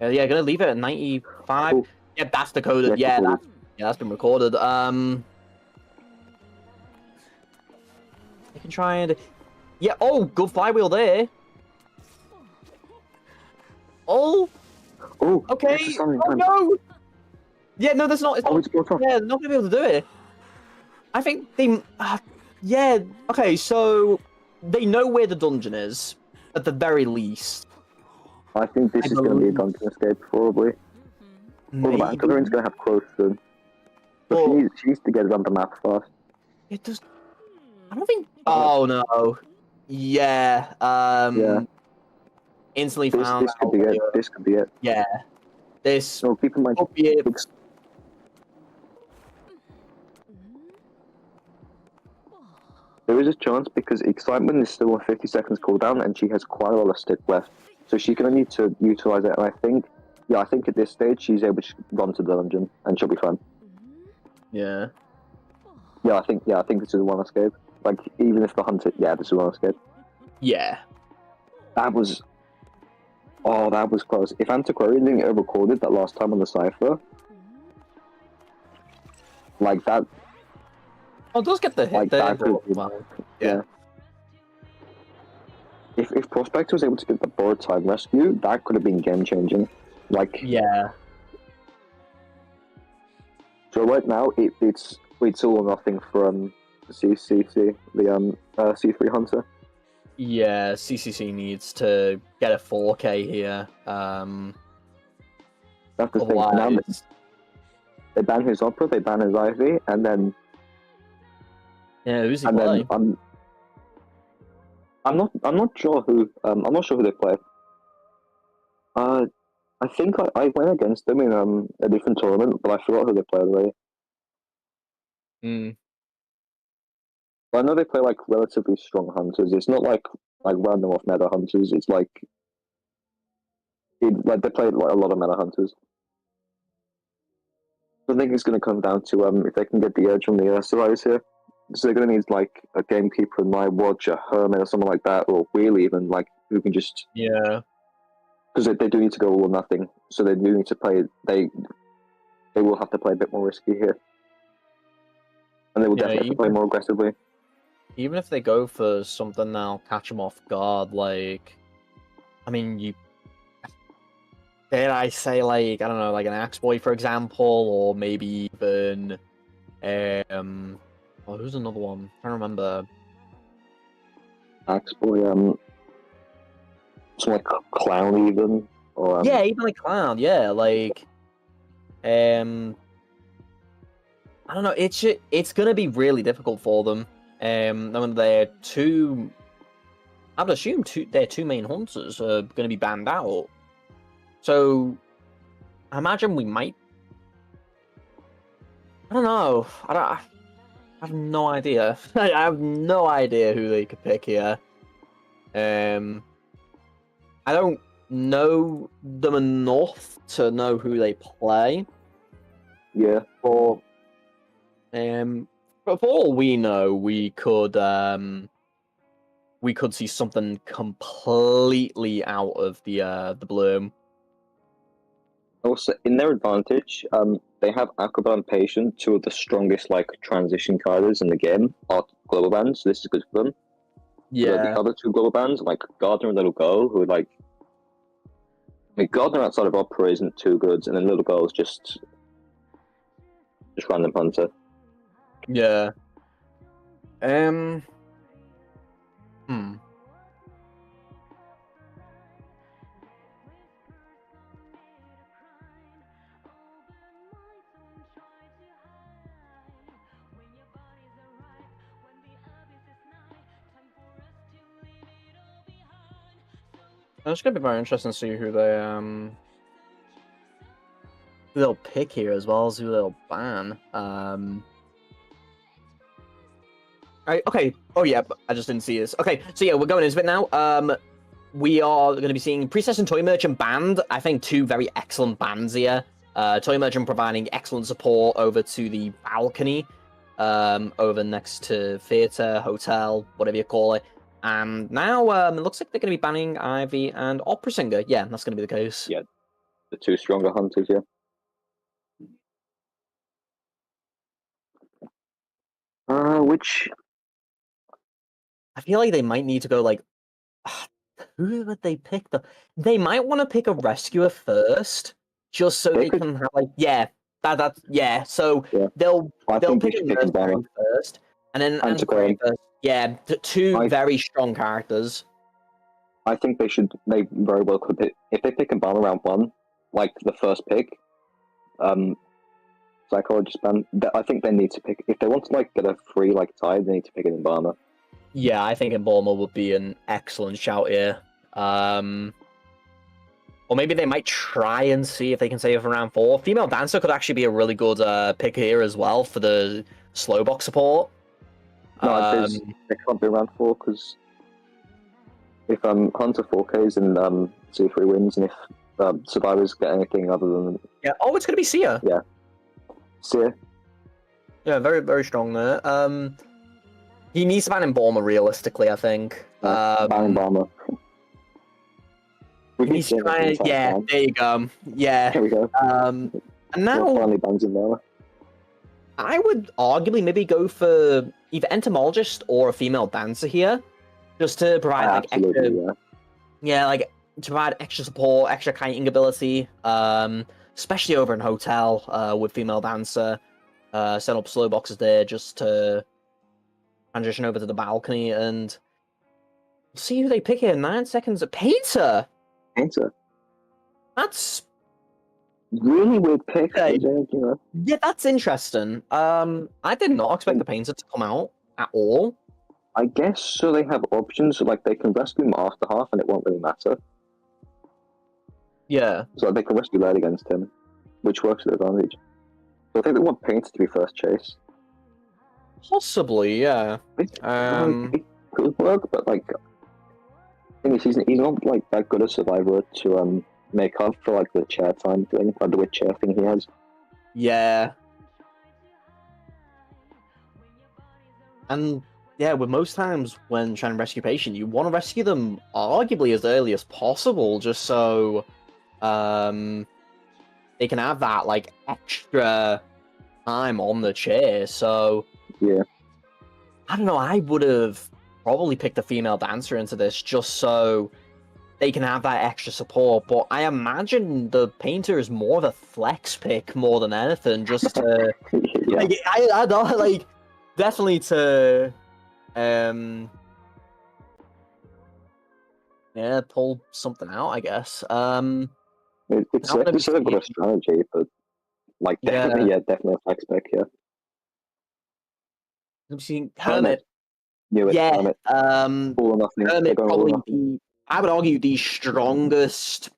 yeah, gonna leave it at 95. Cool. Yeah, that's decoded. Yeah, that's been recorded. They can try and... Yeah, good flywheel there. Okay. No! Yeah, no, that's not... It's not, yeah, not gonna be able to do it. I think they... yeah, okay, so... They know where the dungeon is, at the very least. I think this is going to be a dungeon escape, probably. Maybe. Well, Antiquarian's going to have close soon. But she needs to get it on the map fast. It does... I don't think... Oh, no. Yeah, yeah. Instantly found This could be it. This could be it. Yeah. This... No, keep in mind... Could be it. There is a chance because Excitement is still on 50 seconds cooldown and she has quite a lot of stick left. So she's going to need to utilize it, and I think at this stage she's able to run to the dungeon and she'll be fine. Yeah. Yeah, I think this is one escape. Like, even if the hunter... Yeah, this is one escape. Yeah. That was close. If Antiquarian didn't get recorded that last time on the cipher, like that... Oh, it does get the hit like there. Yeah. If Prospect was able to get the board time rescue, that could have been game changing. Like, yeah. So right now it's all or nothing from CCC, the C3 Hunter. Yeah, CCC needs to get a 4K here. That's the thing. Now they ban his Opera, they ban his Ivy, and then who's he play? I'm not sure who they play. I think I went against them in a different tournament, but I forgot who they played already. But I know they play like relatively strong hunters. It's not like random off meta hunters. It's like they play like a lot of meta hunters. I think it's going to come down to if they can get the edge on the Survivors here. So they're going to need like a gamekeeper in my watch, a hermit or something like that, or wheel even, like who can just because they do need to go all or nothing. So they do need to play. They will have to play a bit more risky here, and they will definitely have to play more aggressively. Even if they go for something now, catch them off guard. Like, I mean, dare I say, like, I don't know, like an Axe Boy, for example, or maybe even who's another one? I can't remember. Axe Boy, something like Clown even, or yeah, even like Clown, yeah, like I don't know. It's gonna be really difficult for them. I mean, I would assume their two main hunters are gonna be banned out. So I imagine we might. I don't know. I have no idea. I have no idea who they could pick here. I don't know them enough to know who they play. Yeah. But for all we know, we could see something completely out of the bloom. Also, in their advantage, they have Acrobat and Patient, two of the strongest like transition carders in the game, are global bands, so this is good for them. Yeah. But the other two global bands, like Gardner and Little Go, who are like I mean, Gardner outside of Opera isn't too good, and then Little Girl's just random hunter. Yeah. It's gonna be very interesting to see who they'll pick here as well as who they'll ban. Okay. Oh yeah, I just didn't see this. Okay, so yeah, we're going into it now. We are going to be seeing Princess and Toy Merchant banned. I think two very excellent bans here. Toy Merchant providing excellent support over to the balcony, over next to theater, hotel, whatever you call it. And now it looks like they're going to be banning Ivy and Opera Singer. Yeah, that's going to be the case. Yeah, the two stronger hunters. Yeah. Which I feel like they might need to go like, who would they pick? They might want to pick a rescuer first, just so they can have like yeah. So yeah. they'll pick a nursery first, and then Antiquary first. Yeah, two very strong characters. I think they very well could pick, if they pick Obama round 1, like the first pick, psychologist ban. I think they need to pick, if they want to like get a free like tie, they need to pick an Obama. Yeah, I think Embalmer would be an excellent shout here. Or maybe they might try and see if they can save it for round 4. Female Dancer could actually be a really good pick here as well for the slow box support. No, they can't be round 4 because if Hunter 4Ks and C3 wins, and if Survivors get anything other than it's gonna be Sia. Yeah, Sia. Yeah, very very strong there. He needs to ban Embalmer realistically, I think. Ban Embalmer. Yeah, there you go. Yeah. There we go. And now finally bans Embalmer. I would arguably maybe go for either Entomologist or a female dancer here, just to provide like extra, like to provide extra support, extra kiting ability, especially over in hotel with female dancer. Set up slow boxes there just to transition over to the balcony and see who they pick here. 9 seconds. Painter. That's really weird pick. Okay. Yeah, that's interesting. I did not expect the Painter to come out at all. I guess so. They have options, like they can rescue Master Half, and it won't really matter. Yeah. So they can rescue Laird against him, which works to their advantage. So I think they want Painter to be first chase. Possibly, yeah. It could work, but like, thing is, he's not like that good a survivor to make up for like the chair time thing, like the weird chair thing he has. Yeah. And yeah, with most times when trying to rescue a patient, you want to rescue them arguably as early as possible, just so they can have that like extra time on the chair. So yeah, I don't know. I would have probably picked a female dancer into this just so they can have that extra support. But I imagine the Painter is more of a flex pick more than anything, just to like I don't like definitely to pull something out, I guess. It's a good strategy, but like definitely a flex pick. Yeah. I'm seeing Hermit. Hermit. All or nothing. Hermit probably be, I would argue, the strongest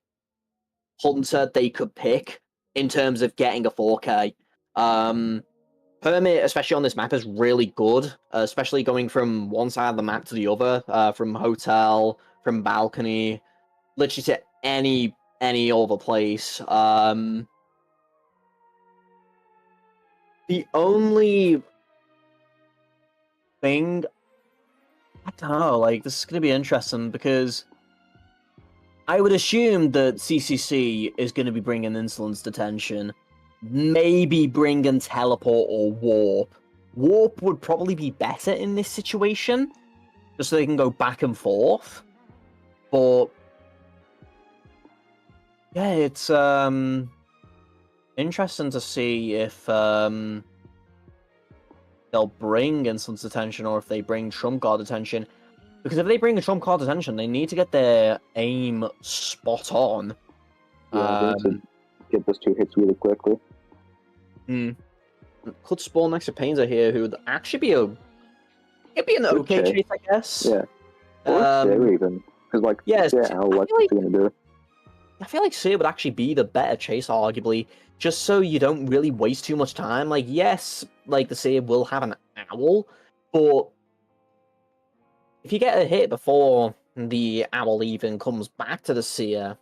hunter they could pick in terms of getting a 4K. Hermit, especially on this map, is really good, especially going from one side of the map to the other, from hotel, from balcony, literally to any other place. The only thing, I don't know, like, this is going to be interesting because I would assume that CCC is going to be bringing Insolence Detention, maybe bringing Teleport or Warp. Warp would probably be better in this situation, just so they can go back and forth. But Yeah, it's interesting to see if they'll bring Insolence attention or if they bring Trump Card attention. Because if they bring a Trump Card attention, they need to get their aim spot on. Yeah, they need to get those 2 hits really quickly. Could spawn next to Painter here, who would actually be an okay chase, I guess. Yeah. Or Seer even. Because, like, yeah, how what's he going to do? I feel like Seer would actually be the better chase, arguably, just so you don't really waste too much time. Like, yes, like, the Seer will have an owl, but if you get a hit before the owl even comes back to the Seer,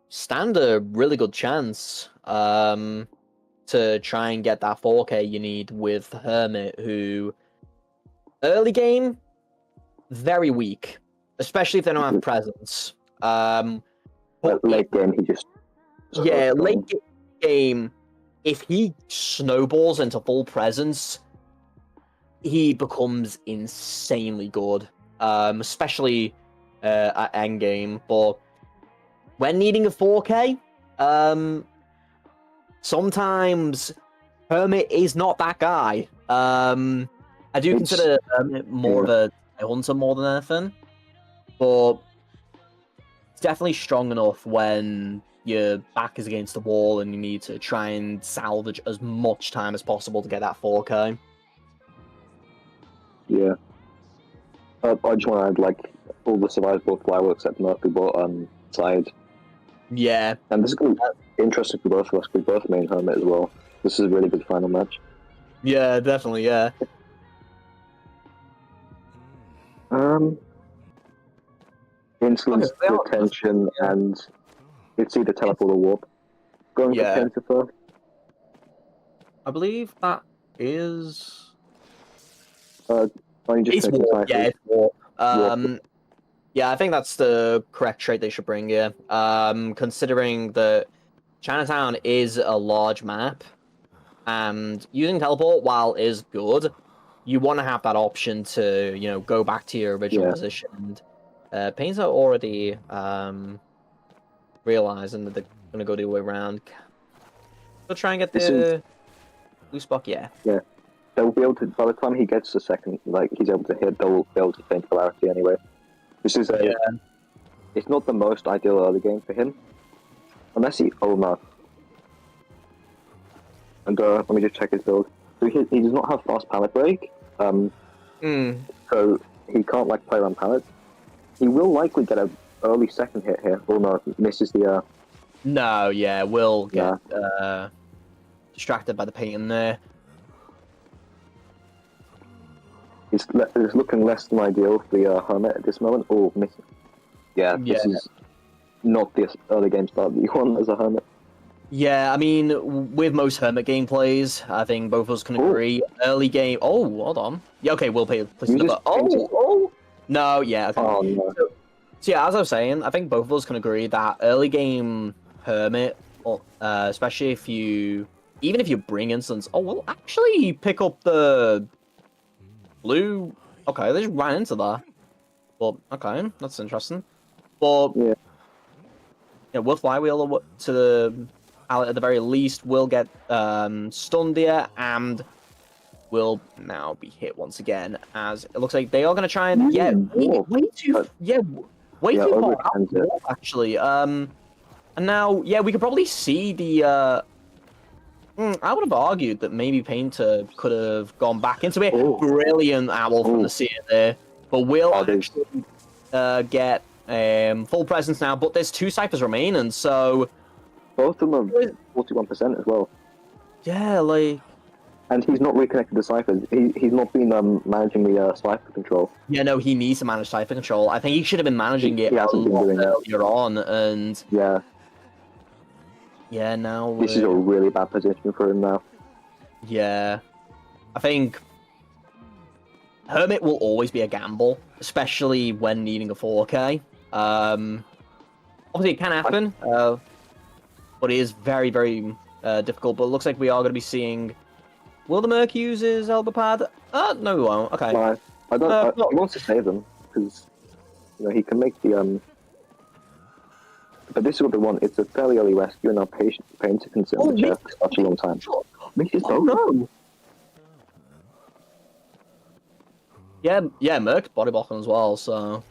stand a really good chance to try and get that 4K you need with Hermit, who early game very weak, especially if they don't have presence. But late game, he just late game, if he snowballs into full presence, he becomes insanely good, especially at endgame. But when needing a 4K, sometimes Hermit is not that guy. I do consider Hermit more of a hunter more than anything, but it's definitely strong enough when your back is against the wall and you need to try and salvage as much time as possible to get that 4K. Yeah. I just want to add, like, all the survivors both Flywheel except Murphy bought side. Yeah. And this is going to be interesting for both of us, because we both main Hermit as well. This is a really good final match. Yeah, definitely, yeah. Insolence, retention, and it's either teleport or warp. Going for Painter first. I believe that is... it's warp, it's warp. Yeah, I think that's the correct trait they should bring here. Considering that Chinatown is a large map, and using teleport, while is good, you want to have that option to, you know, go back to your original position. And Painter already realizing that they're going to go the other way around. They'll try and get the loose block, yeah. They'll be able to, by the time he gets the second, like, he's able to hit, they'll be able to feign polarity anyway. This is it's not the most ideal early game for him. Unless he, oh no. And let me just check his build. So he does not have fast pallet break, so he can't, like, play around pallets. He will likely get an early second hit here. Oh no, misses the No, yeah, will get distracted by the painting there. It's looking less than ideal for the Hermit at this moment. Oh, missing. Yeah, this is not the early game start that you want as a Hermit. Yeah, I mean, with most Hermit gameplays, I think both of us can agree. Early game... Oh, hold on. Yeah, okay, we'll play another... Oh! No, yeah. Okay. Oh, no. So, yeah, as I was saying, I think both of us can agree that early game Hermit, especially if you... Even if you bring Instance... Oh, well, actually pick up the... Blue... Okay, they just ran into that. Well, okay, that's interesting. But... Yeah, we'll Flywheel to the... At the very least, will get stunned here, and will now be hit once again, as it looks like they are going to try and way too far out, actually. And now, we could probably see the. I would have argued that maybe Painter could have gone back into it. Brilliant owl from the Seer there, but will actually get full presence now. But there's 2 ciphers remaining, so. Both of them are 41% as well. Yeah, like... And he's not reconnected the ciphers. He's not been managing the cipher control. Yeah, no, he needs to manage cipher control. I think he should have been managing it earlier on, and... Yeah. Yeah, now... This is a really bad position for him now. Yeah. I think... Hermit will always be a gamble, especially when needing a 4K. Obviously, it can happen. But it is very, very difficult. But it looks like we are going to be seeing... Will the Merc use his elbow pad? No, he won't. Okay. No, I don't... he wants to save them, because, you know, he can make the But this is what they want. It's a fairly early rescue, and now Painter can sit on the chair for such a long time. Makes it Oh no! Yeah, Merc body blocking as well, so...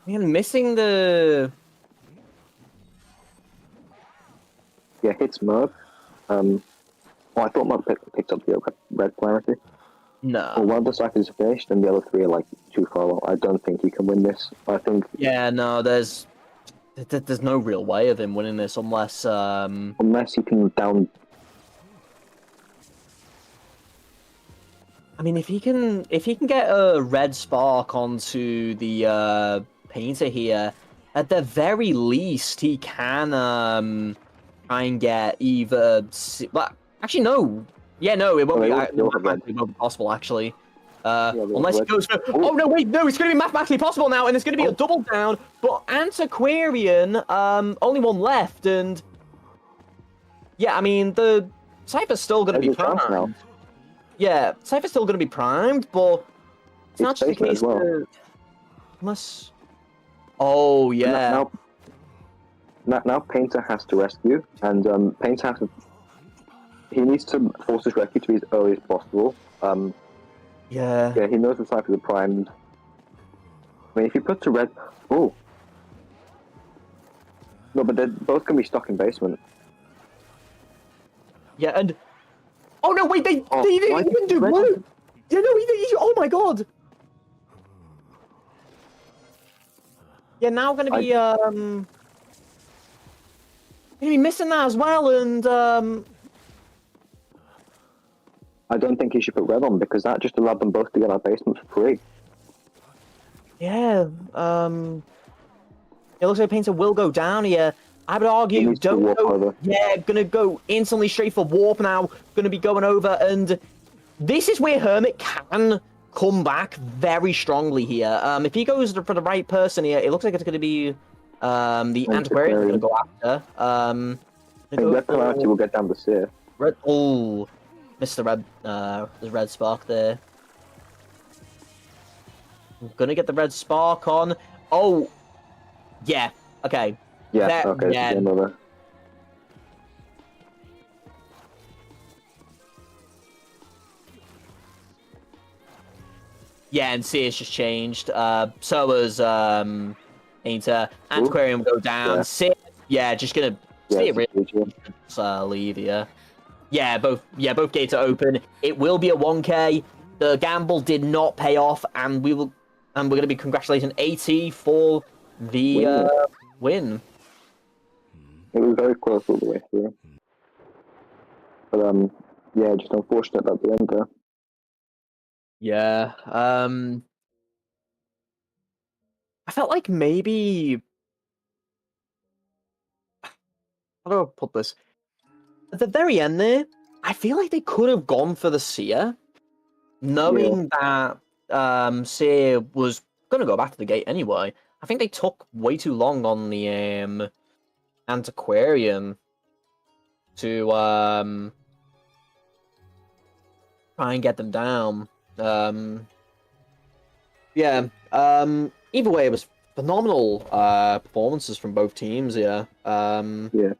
Man, missing the... Yeah, hits Merc. Well, I thought Merc picked up the red polarity. No. Well, one of the cycles is finished, and the other three are like too far along. I don't think he can win this. I think... Yeah, no, there's no real way of him winning this unless... Unless he can down... I mean, if he can get a red spark onto the painter here, at the very least he can try and get either. Well, actually, no. Yeah, no, it won't be. It won't be possible actually. Unless he goes for. Oh no, wait, no, it's going to be mathematically possible now, and it's going to be a double down. But Antiquarian, only one left, and yeah, I mean the Cypher's still going to be primed. Yeah, Cypher's still going to be primed, but it's not just the case that... Unless... Oh, yeah. Now Painter has to rescue, and Painter has to... He needs to force his rescue to be as early as possible. Yeah. Yeah, he knows the Cypher's are primed. I mean, if you put to red... Oh! No, but they're both going to be stuck in basement. Yeah, and... Oh no! Wait, they didn't do one. Yeah, no, oh my god. Yeah, now gonna be missing that as well, and I don't think he should put red on because that just allowed them both to get out of basement for free. Yeah, it looks like Painter will go down here. I would argue, don't go... Over. Yeah, gonna go instantly straight for warp now. Gonna be going over, and this is where Hermit can come back very strongly here. If he goes for the right person here, it looks like it's gonna be the Antiquarian gonna go after. I think Red Polarity will get down the Seer. Missed the red spark there. I'm gonna get the red spark on. Oh, yeah, okay. Yeah, okay, yeah. Yeah, and Seer's just changed. So was Painter. Antiquarian will go down. Yeah. Seer, yeah, just gonna Seer really leave here. Yeah, both gates are open. It will be a 1K. The gamble did not pay off, and we're gonna be congratulating AT for the win. It was very close all the way through. But yeah, just unfortunate at the end there. Yeah. I felt like maybe... How do I put this? At the very end there, I feel like they could have gone for the Seer, knowing that Seer was gonna go back to the gate anyway. I think they took way too long on the Antiquarian to try and get them down. Yeah. Either way, it was phenomenal performances from both teams here. Yeah.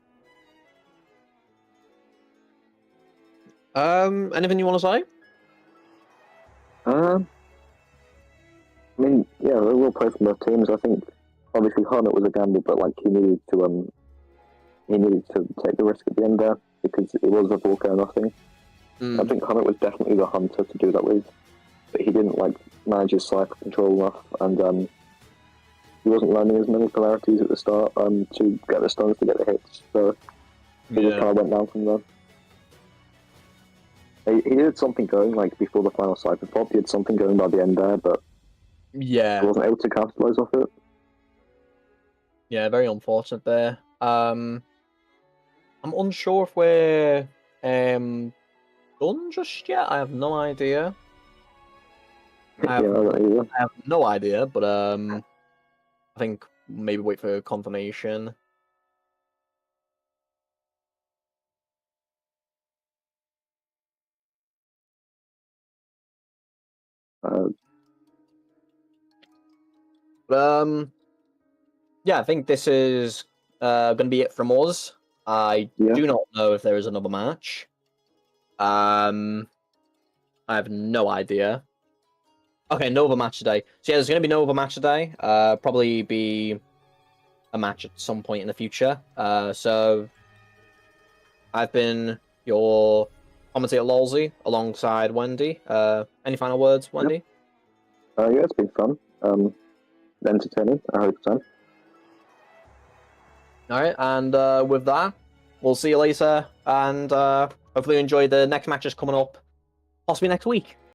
Anything you want to say? I mean, yeah, they will play from both teams. I think obviously Hornet was a gamble, but like he needed to take the risk at the end there because it was a Volker nothing. I think Hornet was definitely the hunter to do that with, but he didn't like manage his cycle control enough, and he wasn't learning as many polarities at the start to get the stuns to get the hits. So he just kind of went down from there. He did something going like before the final cypher pop. He had something going by the end there, but he wasn't able to capitalize off it. Yeah, very unfortunate there. I'm unsure if we're done just yet. I have no idea. I have no idea, but I think maybe wait for confirmation. Yeah, I think this is going to be it from us. I Yeah. do not know if there is another match. I have no idea. Okay, no other match today. So yeah, there's going to be no other match today. Probably be a match at some point in the future. So I've been your commentator Lolsey alongside Wendy. Any final words, Wendy? Yeah, it's been fun. Entertaining, I hope so. All right, and with that, we'll see you later, and hopefully you enjoy the next matches coming up, possibly next week.